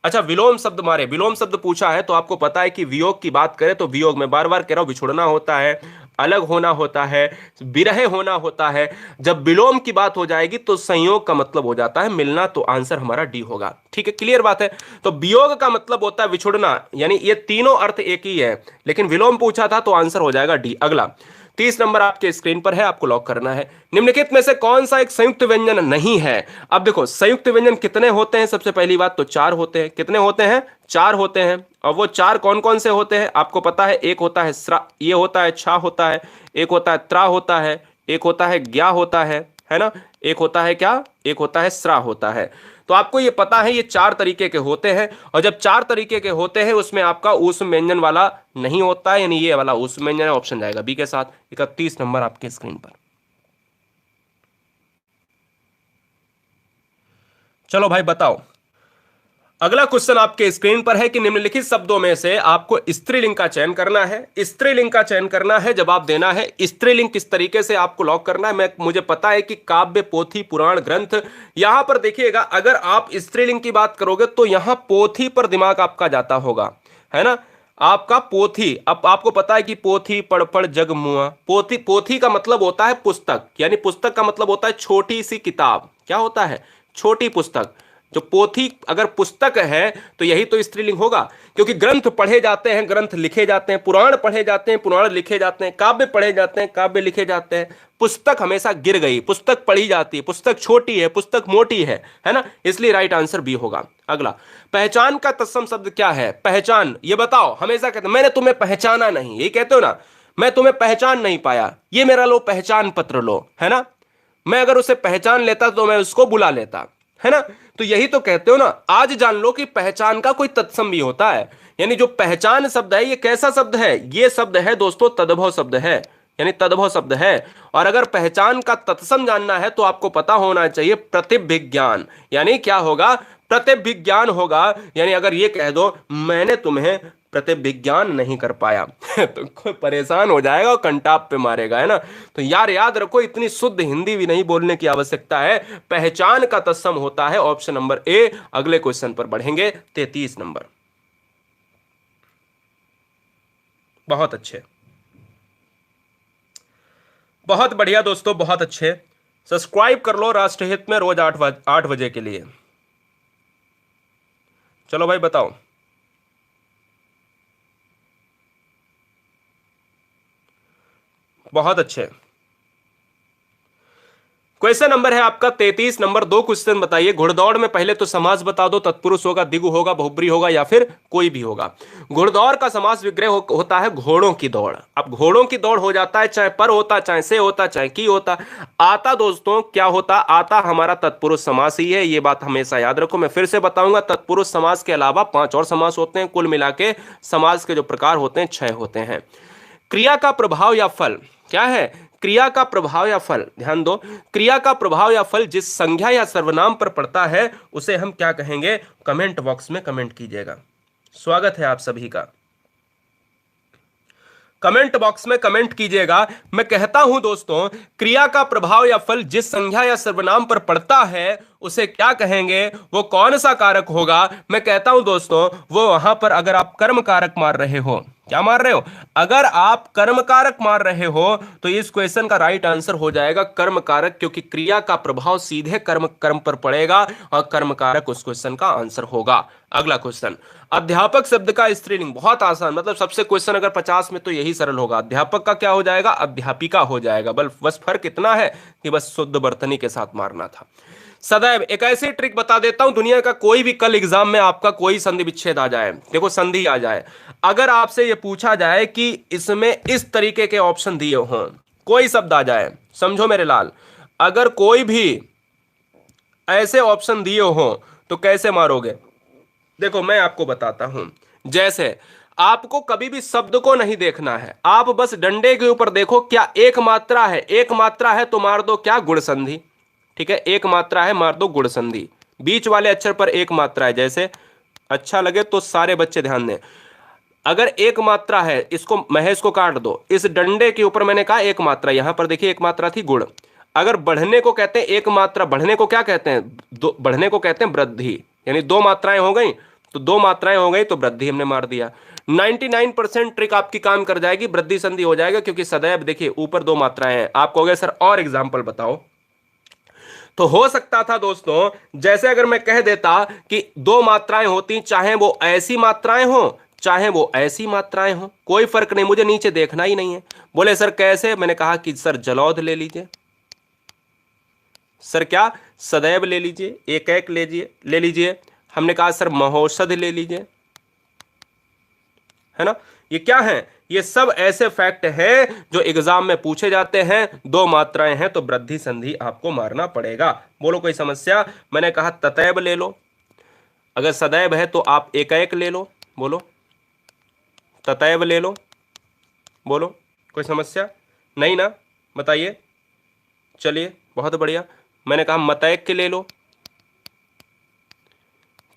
अच्छा विलोम शब्द मारे। विलोम शब्द पूछा है तो आपको पता है कि वियोग की बात करें तो वियोग में बार बार कह रहा हूं बिछुड़ना होता है, अलग होना होता है, विरह होना होता है। जब विलोम की बात हो जाएगी तो संयोग का मतलब हो जाता है मिलना, तो आंसर हमारा डी होगा। ठीक है, क्लियर बात है। तो वियोग का मतलब होता है विछुड़ना, यानी ये तीनों अर्थ एक ही है, लेकिन विलोम पूछा था तो आंसर हो जाएगा डी। अगला 30 नंबर आपके स्क्रीन पर है, आपको लॉक करना है। निम्नलिखित में से कौन सा एक संयुक्त व्यंजन नहीं है? अब देखो संयुक्त व्यंजन कितने होते हैं? सबसे पहली बात तो 4 होते हैं। कितने होते हैं? 4 होते हैं। और वो 4 कौन कौन से होते हैं आपको पता है? एक होता है स्रा, ये होता है, छा होता है, एक होता है त्रा होता है, एक होता है ज्ञा होता है ना, एक होता है क्या? एक होता है स्रा होता है। तो आपको ये पता है ये 4 तरीके के होते हैं, और जब 4 तरीके के होते हैं उसमें आपका ऊष्म व्यंजन वाला नहीं होता है, यानी ये वाला ऊष्म व्यंजन है, ऑप्शन जाएगा बी के साथ। 31 नंबर आपके स्क्रीन पर। चलो भाई बताओ, अगला क्वेश्चन आपके स्क्रीन पर है कि निम्नलिखित शब्दों में से आपको स्त्रीलिंग का चयन करना है। स्त्रीलिंग का चयन करना है, जवाब देना है। स्त्रीलिंग किस तरीके से आपको लॉक करना है, मुझे पता है कि काव्य, पोथी, पुराण, ग्रंथ। यहां पर देखिएगा, अगर आप स्त्रीलिंग की बात करोगे तो यहां पोथी पर दिमाग आपका जाता होगा, है ना। आपका पोथी, अब आपको पता है कि पोथी पढ़ पढ़ जग मुआ। पोथी, पोथी का मतलब होता है पुस्तक, यानी पुस्तक का मतलब होता है छोटी सी किताब। क्या होता है? छोटी पुस्तक। जो पोथी अगर पुस्तक है तो यही तो स्त्रीलिंग होगा, क्योंकि ग्रंथ पढ़े जाते हैं, ग्रंथ लिखे जाते हैं, पुराण पढ़े जाते हैं, पुराण लिखे जाते हैं, काव्य पढ़े जाते हैं, काव्य लिखे जाते हैं। पुस्तक हमेशा गिर गई, पुस्तक पढ़ी जाती है, पुस्तक छोटी है, पुस्तक मोटी है ना। इसलिए राइट आंसर बी होगा। अगला, पहचान का तत्सम शब्द क्या है? पहचान, ये बताओ। हमेशा कहते मैंने तुम्हें पहचाना नहीं, ये कहते हो ना, मैं तुम्हें पहचान नहीं पाया, ये मेरा लो पहचान पत्र लो, है ना। मैं अगर उसे पहचान लेता तो मैं उसको बुला लेता, है ना। तो यही तो कहते हो ना। आज जान लो कि पहचान का कोई तत्सम भी होता है। यानी जो पहचान शब्द है, ये कैसा शब्द है? ये शब्द है दोस्तों तद्भव शब्द है, यानी तद्भव शब्द है। और अगर पहचान का तत्सम जानना है तो आपको पता होना चाहिए प्रतिभिज्ञान। यानी क्या होगा? प्रतिभिज्ञान होगा। यानी अगर ये कह दो मैंने तुम्हें प्रतिविज्ञान नहीं कर पाया तो कोई परेशान हो जाएगा और कंटाप पे मारेगा, है ना। तो यार याद रखो, इतनी शुद्ध हिंदी भी नहीं बोलने की आवश्यकता है। पहचान का तत्सम होता है ऑप्शन नंबर ए। अगले क्वेश्चन पर बढ़ेंगे, 33 नंबर। बहुत अच्छे, बहुत बढ़िया दोस्तों, बहुत अच्छे। सब्सक्राइब कर लो राष्ट्रहित में रोज 8 बजे के लिए। चलो भाई बताओ। बहुत अच्छे। क्वेश्चन नंबर है आपका 33 नंबर। दो क्वेश्चन बताइए। घुड़दौड़ में पहले तो समास बता दो, तत्पुरुष होगा, दिगु होगा, बहुब्री होगा, या फिर कोई भी होगा। घुड़दौड़ का समास विग्रह होता है घोड़ों की दौड़। अब घोड़ों की दौड़ हो जाता है, चाहे पर होता, चाहे से होता, चाहे की होता। आता दोस्तों क्या होता? आता हमारा तत्पुरुष समास ही है, ये बात हमेशा याद रखो। मैं फिर से बताऊंगा, तत्पुरुष समास के अलावा 5 और समास होते हैं। कुल मिला के समास के जो प्रकार होते हैं 6 होते हैं। क्रिया का प्रभाव या फल क्या है? क्रिया का प्रभाव या फल, ध्यान दो। क्रिया का प्रभाव या फल जिस संज्ञा या सर्वनाम पर पड़ता है उसे हम क्या कहेंगे? कमेंट बॉक्स में कमेंट कीजिएगा। स्वागत है आप सभी का। कमेंट बॉक्स में कमेंट कीजिएगा। मैं कहता हूं दोस्तों, क्रिया का प्रभाव या फल जिस संज्ञा या सर्वनाम पर पड़ता है उसे क्या कहेंगे? वो कौन सा कारक होगा? मैं कहता हूं दोस्तों, वो वहां पर अगर आप कर्म कारक मार रहे हो, क्या मार रहे हो? अगर आप कर्म कारक मार रहे हो तो इस क्वेश्चन का राइट आंसर हो जाएगा कर्म कारक, क्योंकि क्रिया का प्रभाव सीधे कर्म पर पड़ेगा और कर्म कारक उस क्वेश्चन का आंसर होगा। अगला क्वेश्चन, अध्यापक शब्द का स्त्रीलिंग। बहुत आसान, मतलब सबसे क्वेश्चन अगर 50 में तो यही सरल होगा। अध्यापक का क्या हो जाएगा? अध्यापिका हो जाएगा। बस फर्क इतना है कि बस शुद्ध वर्तनी के साथ मारना था। सदैव, एक ऐसी ट्रिक बता देता हूं, दुनिया का कोई भी कल एग्जाम में आपका कोई संधि विच्छेद आ जाए, देखो संधि आ जाए, अगर आपसे यह पूछा जाए कि इसमें इस तरीके के ऑप्शन दिए हों, कोई शब्द आ जाए, समझो मेरे लाल, अगर कोई भी ऐसे ऑप्शन दिए हों तो कैसे मारोगे? देखो मैं आपको बताता हूं। जैसे आपको कभी भी शब्द को नहीं देखना है, आप बस डंडे के ऊपर देखो, क्या एक मात्रा है? एक मात्रा है तो मार दो क्या? गुण संधि। ठीक है, एक मात्रा है, मार दो गुण संधि। बीच वाले अक्षर पर एक मात्रा है, जैसे अच्छा लगे तो सारे बच्चे ध्यान दें। अगर एक मात्रा है, इसको महेश को काट दो। इस डंडे के ऊपर मैंने कहा एक मात्रा, यहां पर देखिए एक मात्रा थी गुण। अगर बढ़ने को कहते हैं एक मात्रा, बढ़ने को क्या कहते हैं? बढ़ने को कहते हैं वृद्धि, यानी 2 मात्राएं हो गई तो 2 मात्राएं हो गई तो वृद्धि हमने मार दिया। 99% ट्रिक आपकी काम कर जाएगी, वृद्धि संधि हो जाएगा, क्योंकि सदैव देखिए ऊपर 2 मात्राएं हैं। आप कहोगे सर और एग्जाम्पल बताओ, तो हो सकता था दोस्तों, जैसे अगर मैं कह देता कि 2 मात्राएं होती, चाहे वो ऐसी मात्राएं हो चाहे वो ऐसी मात्राएं हो, कोई फर्क नहीं, मुझे नीचे देखना ही नहीं है। बोले सर कैसे? मैंने कहा कि सर जलौध ले लीजिए, सर क्या? सदैव ले लीजिए, एक एक ले लीजिए। हमने कहा सर महोषध ले लीजिए, है ना। ये क्या है? ये सब ऐसे फैक्ट हैं जो एग्जाम में पूछे जाते हैं। 2 मात्राएं हैं तो वृद्धि संधि आपको मारना पड़ेगा। बोलो कोई समस्या? मैंने कहा ततैव ले लो, अगर सदैव है तो आप एक एक ले लो। बोलो ततैव ले लो, बोलो कोई समस्या नहीं ना? बताइए। चलिए बहुत बढ़िया। मैंने कहा मतैक के ले लो,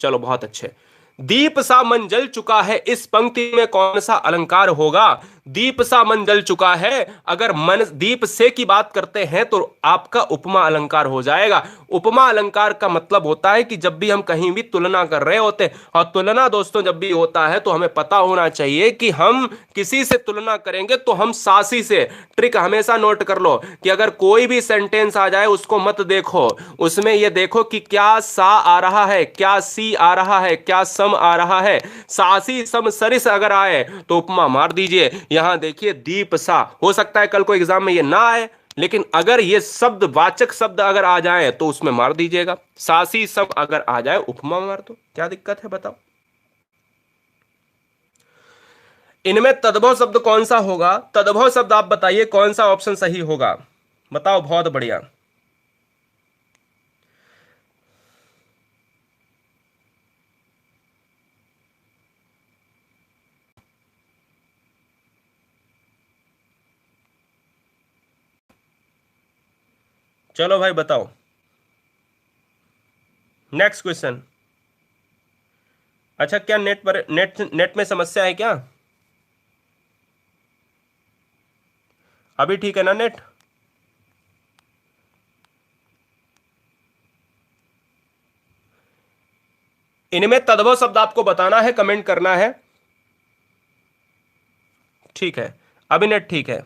चलो बहुत अच्छे। दीप सा मन जल चुका है, इस पंक्ति में कौन सा अलंकार होगा? दीप सा मन जल चुका है, अगर मन दीप से की बात करते हैं तो आपका उपमा अलंकार हो जाएगा। उपमा अलंकार का मतलब होता है कि जब भी हम कहीं भी तुलना कर रहे होते हैं, और तुलना दोस्तों जब भी होता है तो हमें पता होना चाहिए कि हम किसी से तुलना करेंगे तो हम सासी से। ट्रिक हमेशा नोट कर लो कि अगर कोई भी सेंटेंस आ जाए उसको मत देखो, उसमें यह देखो कि क्या सा आ रहा है, क्या सी आ रहा है, क्या सम आ रहा है। सासी सम सरिस अगर आए तो उपमा मार दीजिए। यहां देखिए दीप सा, हो सकता है कल को एग्जाम में ये ना आए, लेकिन अगर ये शब्द वाचक शब्द अगर आ जाए तो उसमें मार दीजिएगा। सासी सम अगर आ जाए उपमा मार दो, क्या दिक्कत है बताओ। इनमें तद्भव शब्द कौन सा होगा? तद्भव शब्द आप बताइए कौन सा ऑप्शन सही होगा, बताओ। बहुत बढ़िया। चलो भाई बताओ। Next question. अच्छा, क्या नेट पर नेट में समस्या है क्या? अभी ठीक है ना नेट? इनमें तद्भव शब्द आपको बताना है, कमेंट करना है। ठीक है, अभी नेट ठीक है,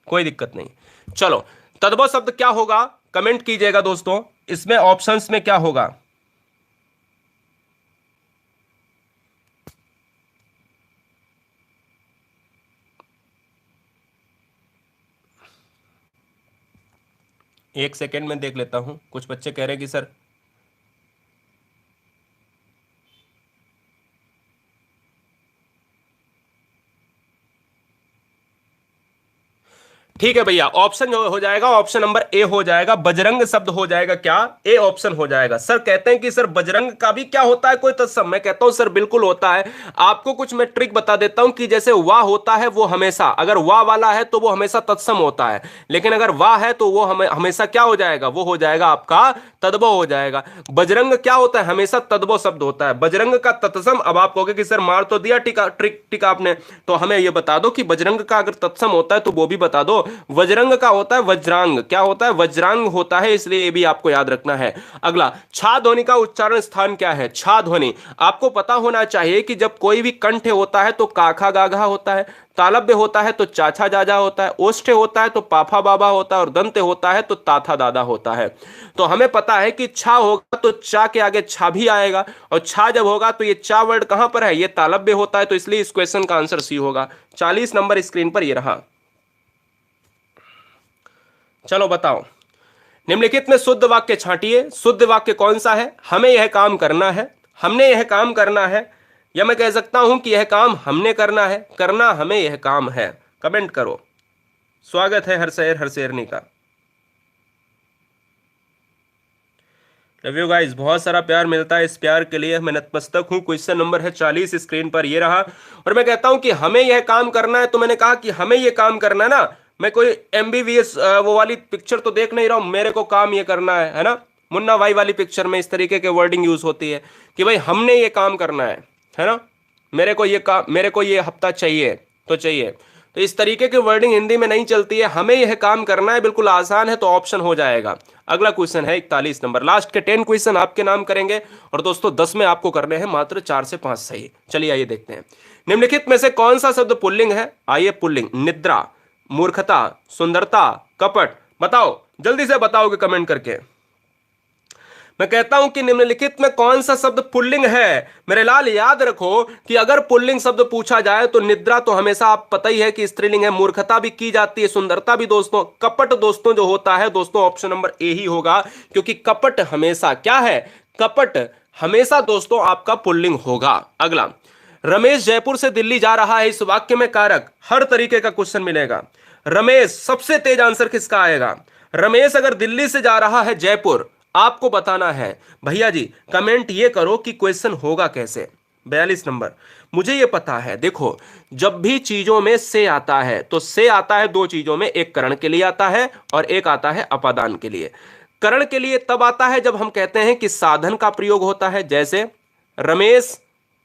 कोई दिक्कत नहीं। चलो, तद्भव शब्द क्या होगा कमेंट कीजिएगा दोस्तों। इसमें ऑप्शंस में क्या होगा? एक सेकेंड में देख लेता हूं, कुछ बच्चे कह रहे हैं कि सर। ठीक है भैया, ऑप्शन जो हो जाएगा, ऑप्शन नंबर ए हो जाएगा, बजरंग शब्द हो जाएगा। क्या ए ऑप्शन हो जाएगा? सर कहते हैं कि सर बजरंग का भी क्या होता है कोई तत्सम? मैं कहता हूं सर बिल्कुल होता है। आपको कुछ मैं ट्रिक बता देता हूं कि जैसे वाह होता है वो हमेशा, अगर वाह वाला है तो वो हमेशा तत्सम होता है, लेकिन अगर वाह है तो वो हमेशा क्या हो जाएगा? वो हो जाएगा आपका तद्भव हो जाएगा। बजरंग क्या होता है? हमेशा तद्भव शब्द होता है। बजरंग का तत्सम, अब आप कहोगे कि सर मार तो दिया ट्रिक टिक आपने, तो हमें यह बता दो कि बजरंग का अगर तत्सम होता है तो वो भी बता दो। वज्रंग का होता है वज्रांग, क्या होता है? वज्रांग होता है, इसलिए ये भी आपको याद रखना है। अगला, छा ध्वनि का उच्चारण स्थान क्या है? छा ध्वनि आपको पता होना चाहिए कि जब कोई भी कंठ होता है तो काखा गाघा होता है, तालब्य होता है तो चाचा जाजा होता है, ओष्ठ्य होता है तो पाफा बाबा होता है, और दंत होता है तो ताथा दादा होता है। तो हमें पता है कि छा होगा तो चा के आगे छा भी आएगा, और छा जब होगा तो ये चा वर्ड कहां पर है? ये तालब्य होता है, तो इसलिए इस क्वेश्चन का आंसर सी होगा। 40 नंबर स्क्रीन पर ये रहा। चलो बताओ, निम्नलिखित में शुद्ध वाक्य छांटिए। शुद्ध वाक्य कौन सा है? हमें यह काम करना है, हमने यह काम करना है, या मैं कह सकता हूं कि यह काम हमने करना है, करना हमें यह काम है। कमेंट करो। स्वागत है हरशेरनी का। लव यू गाइस, बहुत सारा प्यार मिलता है, इस प्यार के लिए मैं नतमस्तक हूं। क्वेश्चन नंबर है 40 स्क्रीन पर ये रहा, और मैं कहता हूं कि हमें यह काम करना है, तो मैंने कहा कि हमें यह काम करना है ना, मैं कोई एमबीबीएस वो वाली पिक्चर तो देख नहीं रहा हूं, मेरे को काम ये करना है ना। मुन्ना भाई वाली पिक्चर में इस तरीके के वर्डिंग यूज होती है कि भाई हमने ये काम करना है ना, मेरे को ये काम, मेरे को ये हफ्ता चाहिए तो चाहिए। तो इस तरीके की वर्डिंग हिंदी में नहीं चलती है। हमें यह काम करना है, बिल्कुल आसान है, तो ऑप्शन हो जाएगा। अगला क्वेश्चन है 41 नंबर। लास्ट के 10 क्वेश्चन आपके नाम करेंगे, और दोस्तों 10 में आपको करने हैं मात्र 4 से 5 सही। चलिए आइए देखते हैं, निम्नलिखित में से कौन सा शब्द पुल्लिंग है? आइए, पुल्लिंग। निद्रा, मूर्खता, सुंदरता, कपट। बताओ, जल्दी से बताओगे कमेंट करके। मैं कहता हूं कि निम्नलिखित में कौन सा शब्द पुल्लिंग है? मेरे लाल याद रखो कि अगर पुल्लिंग शब्द पूछा जाए तो निद्रा तो हमेशा आप पता ही है कि स्त्रीलिंग है, मूर्खता भी की जाती है, सुंदरता भी दोस्तों, कपट दोस्तों जो होता है दोस्तों ऑप्शन नंबर ए ही होगा, क्योंकि कपट हमेशा क्या है? कपट हमेशा दोस्तों आपका पुल्लिंग होगा। अगला, रमेश जयपुर से दिल्ली जा रहा है, इस वाक्य में कारक हर तरीके का क्वेश्चन मिलेगा। रमेश, सबसे तेज आंसर किसका आएगा? रमेश अगर दिल्ली से जा रहा है जयपुर, आपको बताना है भैया जी, कमेंट ये करो कि क्वेश्चन होगा कैसे। 42 नंबर, मुझे ये पता है, देखो जब भी चीजों में से आता है तो से आता है दो चीजों में, एक करण के लिए आता है और एक आता है अपादान के लिए। करण के लिए तब आता है जब हम कहते हैं कि साधन का प्रयोग होता है, जैसे रमेश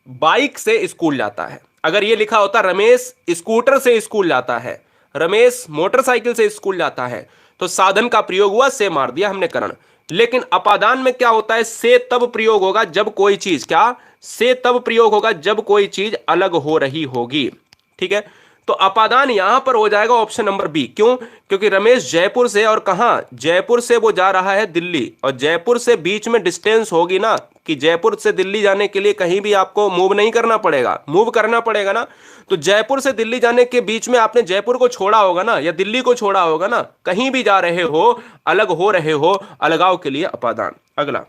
बाइक से स्कूल जाता है। अगर ये लिखा होता रमेश स्कूटर से स्कूल जाता है, रमेश मोटरसाइकिल से स्कूल जाता है, तो साधन का प्रयोग हुआ, से मार दिया हमने करण। लेकिन अपादान में क्या होता है, से तब प्रयोग होगा जब कोई चीज, क्या, से तब प्रयोग होगा जब कोई चीज अलग हो रही होगी। ठीक है, तो अपादान यहां पर हो जाएगा ऑप्शन नंबर बी। क्यों? क्योंकि रमेश जयपुर से, और कहां, जयपुर से वो जा रहा है दिल्ली, और जयपुर से बीच में डिस्टेंस होगी ना, कि जयपुर से दिल्ली जाने के लिए कहीं भी आपको मूव नहीं करना पड़ेगा, मूव करना पड़ेगा ना। तो जयपुर से दिल्ली जाने के बीच में आपने जयपुर को छोड़ा होगा ना, या दिल्ली को छोड़ा होगा ना, कहीं भी जा रहे हो, अलग हो रहे हो, अलगाव के लिए अपादान। अगला,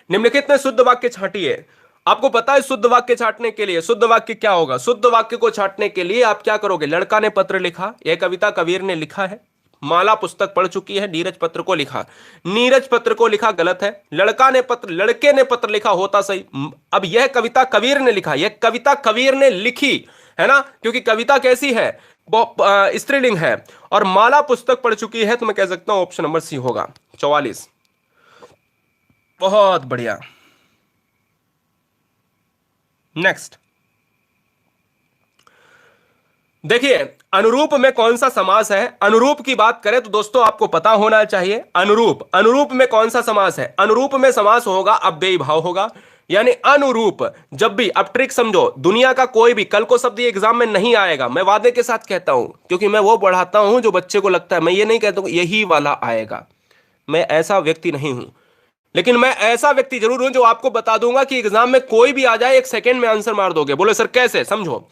निम्नलिखित में शुद्ध वाक्य छांटिए। आपको पता है शुद्ध वाक्य छांटने के लिए शुद्ध वाक्य क्या होगा? शुद्ध वाक्य को छांटने के लिए आप क्या करोगे? लड़का ने पत्र लिखा, यह कविता कबीर ने लिखा है। माला पुस्तक पढ़ चुकी है, नीरज पत्र को लिखा, नीरज पत्र को लिखा गलत है। लड़का ने पत्र, लड़के ने पत्र लिखा होता सही। अब यह कविता कबीर ने लिखा, यह कविता कबीर ने लिखी है ना, क्योंकि कविता कैसी है, स्त्रीलिंग है। और माला पुस्तक पढ़ चुकी है, तो मैं कह सकता हूं ऑप्शन नंबर सी होगा। 44, बहुत बढ़िया। नेक्स्ट देखिए, अनुरूप में कौन सा समास है? अनुरूप की बात करें तो दोस्तों आपको पता होना चाहिए अनुरूप, अनुरूप में कौन सा समास है? अनुरूप में समास होगा अव्ययी भाव होगा, यानी अनुरूप जब भी, अब ट्रिक समझो, दुनिया का कोई भी, कल को शब्द ये एग्जाम में नहीं आएगा, मैं वादे के साथ कहता हूं, क्योंकि मैं वो पढ़ाता हूं जो बच्चे को लगता है, मैं ये नहीं कहता हूं यही वाला आएगा, मैं ऐसा व्यक्ति नहीं हूं। लेकिन मैं ऐसा व्यक्ति जरूर हूं जो आपको बता दूंगा कि एग्जाम में कोई भी आ जाए, एक सेकंड में आंसर मार दोगे। बोले सर कैसे? समझो,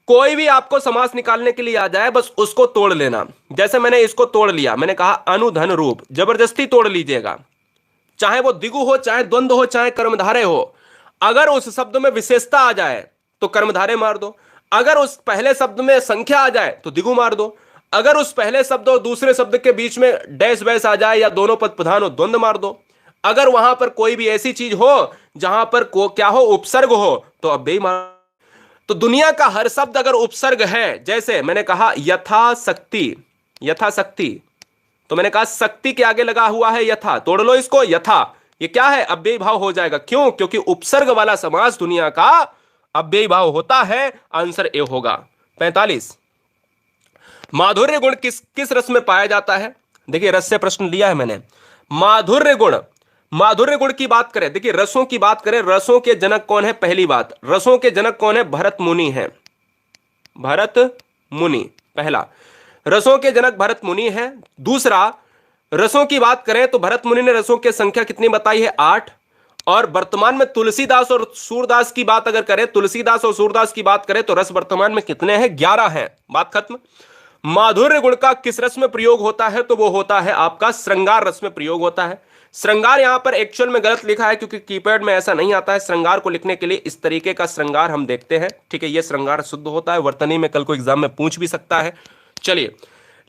कोई भी आपको समास निकालने के लिए आ जाए, बस उसको तोड़ लेना। जैसे मैंने इसको तोड़ लिया, मैंने कहा अनुधन रूप, जबरदस्ती तोड़ लीजिएगा, चाहे वो दिगु हो, चाहे द्वंद्व हो, चाहे कर्मधारय हो। अगर उस शब्द में विशेषता आ जाए तो कर्मधारय मार दो, अगर उस पहले शब्द में संख्या आ जाए तो दिगु मार दो, अगर उस पहले शब्द और दूसरे शब्द के बीच में डैश वैश आ जाए या दोनों पद प्रधान हो, द्वंद्व मार दो। अगर वहां पर कोई भी ऐसी चीज हो जहां पर को क्या हो, उपसर्ग हो, तो अब बेई मार। तो दुनिया का हर शब्द अगर उपसर्ग है, जैसे मैंने कहा यथाशक्ति, यथाशक्ति, तो मैंने कहा शक्ति के आगे लगा हुआ है यथा, तोड़ लो इसको, यथा, ये क्या है? अव्ययी भाव हो जाएगा। क्यों? क्योंकि उपसर्ग वाला समास दुनिया का अव्ययी भाव होता है। आंसर ए होगा। 45, माधुर्य गुण किस किस रस में पाया जाता है? देखिए रस से प्रश्न लिया है मैंने। माधुर्य गुण, माधुर्य गुण की बात करें, देखिए रसों की बात करें, रसों के जनक कौन है? पहली बात, रसों के जनक कौन है? भरत मुनि है, भरत मुनि पहला, रसों के जनक भरत मुनि है। दूसरा, रसों की बात करें तो भरत मुनि ने रसों की संख्या कितनी बताई है? 8। और वर्तमान में तुलसीदास और सूरदास की बात अगर करें, तुलसीदास और सूरदास की बात करें तो रस वर्तमान में कितने हैं? 11 हैं। बात खत्म। माधुर्य गुण का किस रस में प्रयोग होता है? तो वो होता है आपका श्रृंगार रस में प्रयोग होता है। श्रृंगार यहां पर एक्चुअल में गलत लिखा है, क्योंकि कीपैड में ऐसा नहीं आता है। श्रृंगार को लिखने के लिए इस तरीके का श्रृंगार हम देखते हैं। ठीक है, ये श्रृंगार शुद्ध होता है, वर्तनी में कल को एग्जाम में पूछ भी सकता है। चलिए,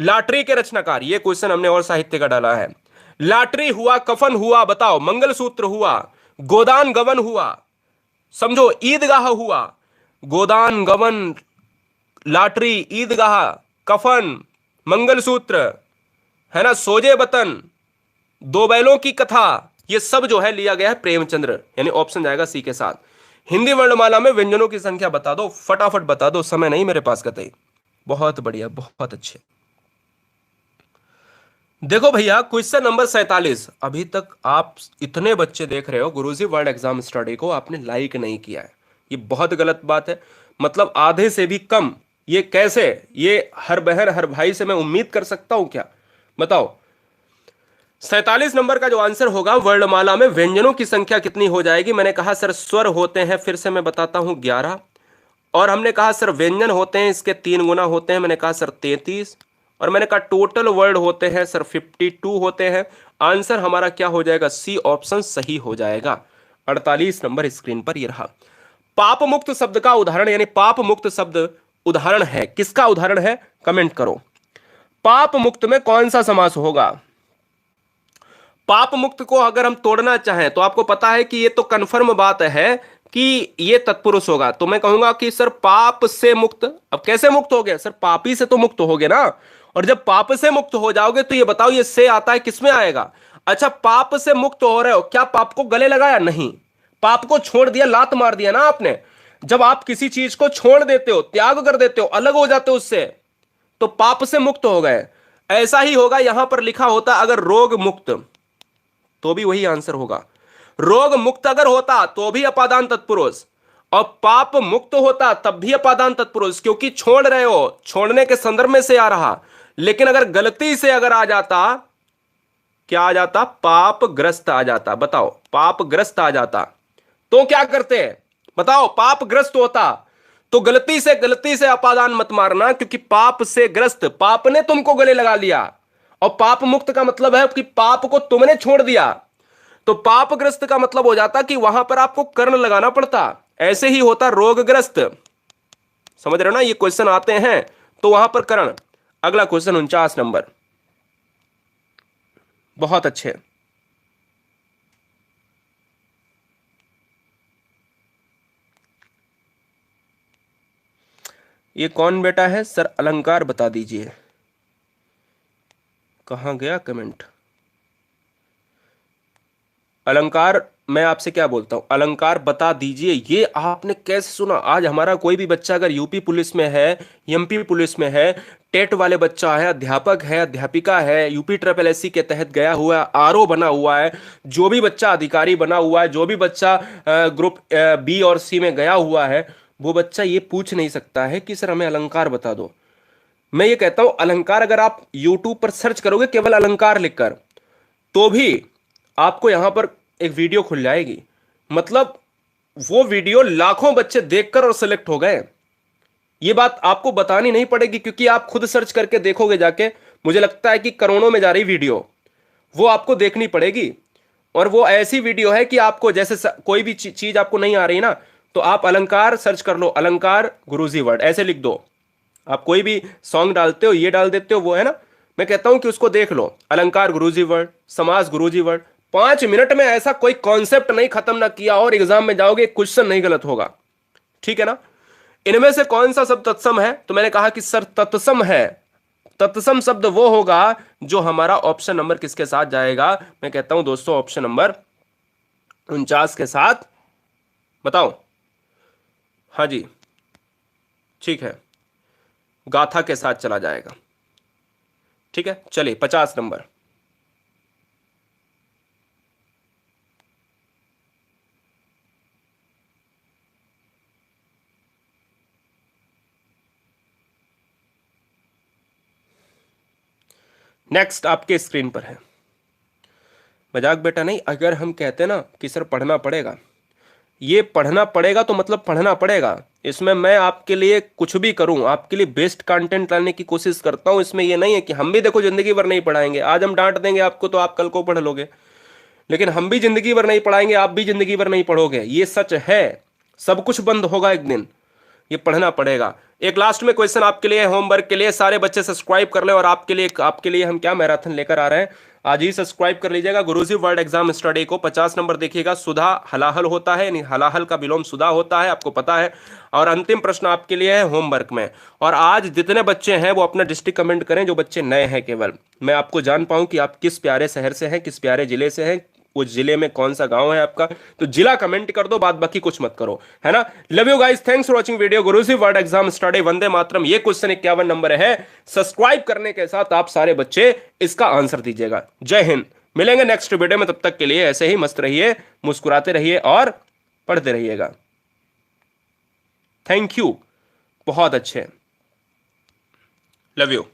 लाटरी के रचनाकार, ये क्वेश्चन हमने और साहित्य का डाला है। लाटरी हुआ, कफन हुआ, बताओ, मंगलसूत्र हुआ, गोदान गवन हुआ, समझो, ईदगाह हुआ, गोदान गवन, लाटरी, ईदगाह, कफन, मंगलसूत्र, है ना, सोजे बतन, दो बैलों की कथा, ये सब जो है लिया गया है प्रेमचंद्र, यानी ऑप्शन जाएगा सी के साथ। हिंदी वर्णमाला में व्यंजनों की संख्या बता दो, फटाफट बता दो, समय नहीं मेरे पास कतई। बहुत बढ़िया, बहुत अच्छे। देखो भैया, क्वेश्चन नंबर 47, अभी तक आप इतने बच्चे देख रहे हो गुरुजी वर्ल्ड एग्जाम स्टडी को, आपने लाइक नहीं किया है, ये बहुत गलत बात है। मतलब आधे से भी कम, ये कैसे? ये हर बहन हर भाई से मैं उम्मीद कर सकता हूं क्या? बताओ। 47 नंबर का जो आंसर होगा, वर्णमाला में व्यंजनों की संख्या कितनी हो जाएगी? मैंने कहा सर स्वर होते हैं, फिर से मैं बताता हूं 11, और हमने कहा सर व्यंजन होते हैं, इसके 3 गुना होते हैं, मैंने कहा सर 33, और मैंने कहा टोटल वर्ड होते हैं सर 52 होते हैं। आंसर हमारा क्या हो जाएगा? सी ऑप्शन सही हो जाएगा। 48 नंबर स्क्रीन पर ये रहा। पाप मुक्त शब्द का उदाहरण, यानी पाप मुक्त शब्द उदाहरण है, किसका उदाहरण है? कमेंट करो। पाप मुक्त में कौन सा समास होगा? पाप मुक्त को अगर हम तोड़ना चाहें तो आपको पता है कि ये तो कंफर्म बात है कि ये तत्पुरुष होगा, तो मैं कहूंगा कि सर पाप से मुक्त। अब कैसे मुक्त हो गए? सर पापी से तो मुक्त हो गए ना, और जब पाप से मुक्त हो जाओगे तो ये बताओ ये से आता है किसमें आएगा? अच्छा, पाप से मुक्त हो रहे हो, क्या पाप को गले लगाया? नहीं, पाप को छोड़ दिया, लात मार दिया ना आपने। जब आप किसी चीज को छोड़ देते हो, त्याग कर देते हो, अलग हो जाते हो उससे, तो पाप से मुक्त हो गए। ऐसा ही होगा, यहां पर लिखा होता अगर रोग मुक्त, तो भी वही आंसर होगा। रोग मुक्त अगर होता तो भी अपादान तत्पुरुष, और पाप मुक्त होता तब भी अपादान तत्पुरुष, क्योंकि छोड़ रहे हो, छोड़ने के संदर्भ में से आ रहा। लेकिन अगर गलती से अगर आ जाता, क्या आ जाता? पापग्रस्त आ जाता। बताओ, पापग्रस्त आ जाता तो क्या करते हैं? बताओ, पापग्रस्त होता तो गलती से अपादान मत मारना, क्योंकि पाप से ग्रस्त, पाप ने तुमको गले लगा लिया। और पाप मुक्त का मतलब है कि पाप को तुमने छोड़ दिया। तो पापग्रस्त का मतलब हो जाता कि वहां पर आपको कर्ण लगाना पड़ता। ऐसे ही होता रोगग्रस्त। समझ रहे हो ना? ये क्वेश्चन आते हैं तो वहां पर कर्ण। अगला क्वेश्चन 49 नंबर। बहुत अच्छे। ये कौन बेटा है सर? अलंकार बता दीजिए। कहां गया कमेंट? अलंकार, मैं आपसे क्या बोलता हूं, अलंकार बता दीजिए। ये आपने कैसे सुना? आज हमारा कोई भी बच्चा अगर यूपी पुलिस में है, एमपी पुलिस में है, टेट वाले बच्चा है, अध्यापक है, अध्यापिका है, यूपी ट्रिपल एससी के तहत गया हुआ है, आरओ बना हुआ है, जो भी बच्चा अधिकारी बना हुआ है, जो भी बच्चा ग्रुप बी और सी में गया हुआ है, वो बच्चा ये पूछ नहीं सकता है कि सर हमें अलंकार बता दो। मैं ये कहता हूं, अलंकार अगर आप यूट्यूब पर सर्च करोगे केवल अलंकार लिखकर, तो भी आपको यहां पर एक वीडियो खुल जाएगी। मतलब वो वीडियो लाखों बच्चे देखकर और सिलेक्ट हो गए। ये बात आपको बतानी नहीं पड़ेगी, क्योंकि आप खुद सर्च करके देखोगे जाके, मुझे लगता है कि करोड़ों में जा रही वीडियो वो आपको देखनी पड़ेगी। और वो ऐसी वीडियो है कि आपको जैसे कोई भी चीज आपको नहीं आ रही ना, तो आप अलंकार सर्च कर लो, अलंकार गुरुजी वर्ड ऐसे लिख दो। आप कोई भी सॉन्ग डालते हो, ये डाल देते हो, वो है ना, मैं कहता हूं कि उसको देख लो, अलंकार गुरुजी वर्ड, समास गुरुजी वर्ड। 5 मिनट में ऐसा कोई कॉन्सेप्ट नहीं खत्म ना किया और एग्जाम में जाओगे, क्वेश्चन नहीं गलत होगा। ठीक है ना? इनमें से कौन सा शब्द तत्सम है? तो मैंने कहा कि सर तत्सम है। तत्सम शब्द वो होगा जो हमारा ऑप्शन नंबर किसके साथ जाएगा? मैं कहता हूं दोस्तों, ऑप्शन नंबर 49 के साथ। बताओ। हाँ जी, ठीक है, गाथा के साथ चला जाएगा। ठीक है, चलिए 50 नंबर। नेक्स्ट आपके स्क्रीन पर है। मजाक बेटा नहीं, अगर हम कहते ना कि सर पढ़ना पड़ेगा, ये पढ़ना पड़ेगा तो मतलब पढ़ना पड़ेगा। इसमें मैं आपके लिए कुछ भी करूं, आपके लिए बेस्ट कंटेंट लाने की कोशिश करता हूं। इसमें ये नहीं है कि हम भी देखो जिंदगी भर नहीं पढ़ाएंगे। आज हम डांट देंगे आपको तो आप कल को पढ़ लोगे, लेकिन हम भी जिंदगी भर नहीं पढ़ाएंगे, आप भी जिंदगी भर नहीं पढ़ोगे। ये सच है। सब कुछ बंद होगा एक दिन, ये पढ़ना पड़ेगा। एक लास्ट में क्वेश्चन आपके लिए, होमवर्क के लिए, सारे बच्चे सब्सक्राइब कर ले। और आपके लिए हम क्या मैराथन लेकर आ रहे हैं, आज ही सब्सक्राइब कर लीजिएगा। गुरुजी वर्ल्ड एग्जाम स्टडी को 50 नंबर देखिएगा। सुधा हलाहल होता है, यानी हलाहल का विलोम सुधा होता है, आपको पता है। और अंतिम प्रश्न आपके लिए है होमवर्क में। और आज जितने बच्चे हैं वो अपना डिस्ट्रिक्ट कमेंट करें, जो बच्चे नए हैं केवल, मैं आपको जान पाऊं कि आप किस प्यारे शहर से हैं, किस प्यारे जिले से हैं, उस जिले में कौन सा गांव है आपका। तो जिला कमेंट कर दो, बाद बाकी कुछ मत करो, है ना? Love you guys, thanks for watching video. Guruji world exam study, Vande Mataram. ये क्वेश्चन 51 नंबर है। सब्सक्राइब करने के साथ आप सारे बच्चे इसका आंसर दीजिएगा। जय हिंद। मिलेंगे नेक्स्ट वीडियो में, तब तक के लिए ऐसे ही मस्त रहिए, मुस्कुराते रहिए और पढ़ते रहिएगा। थैंक यू, बहुत अच्छे, लव यू।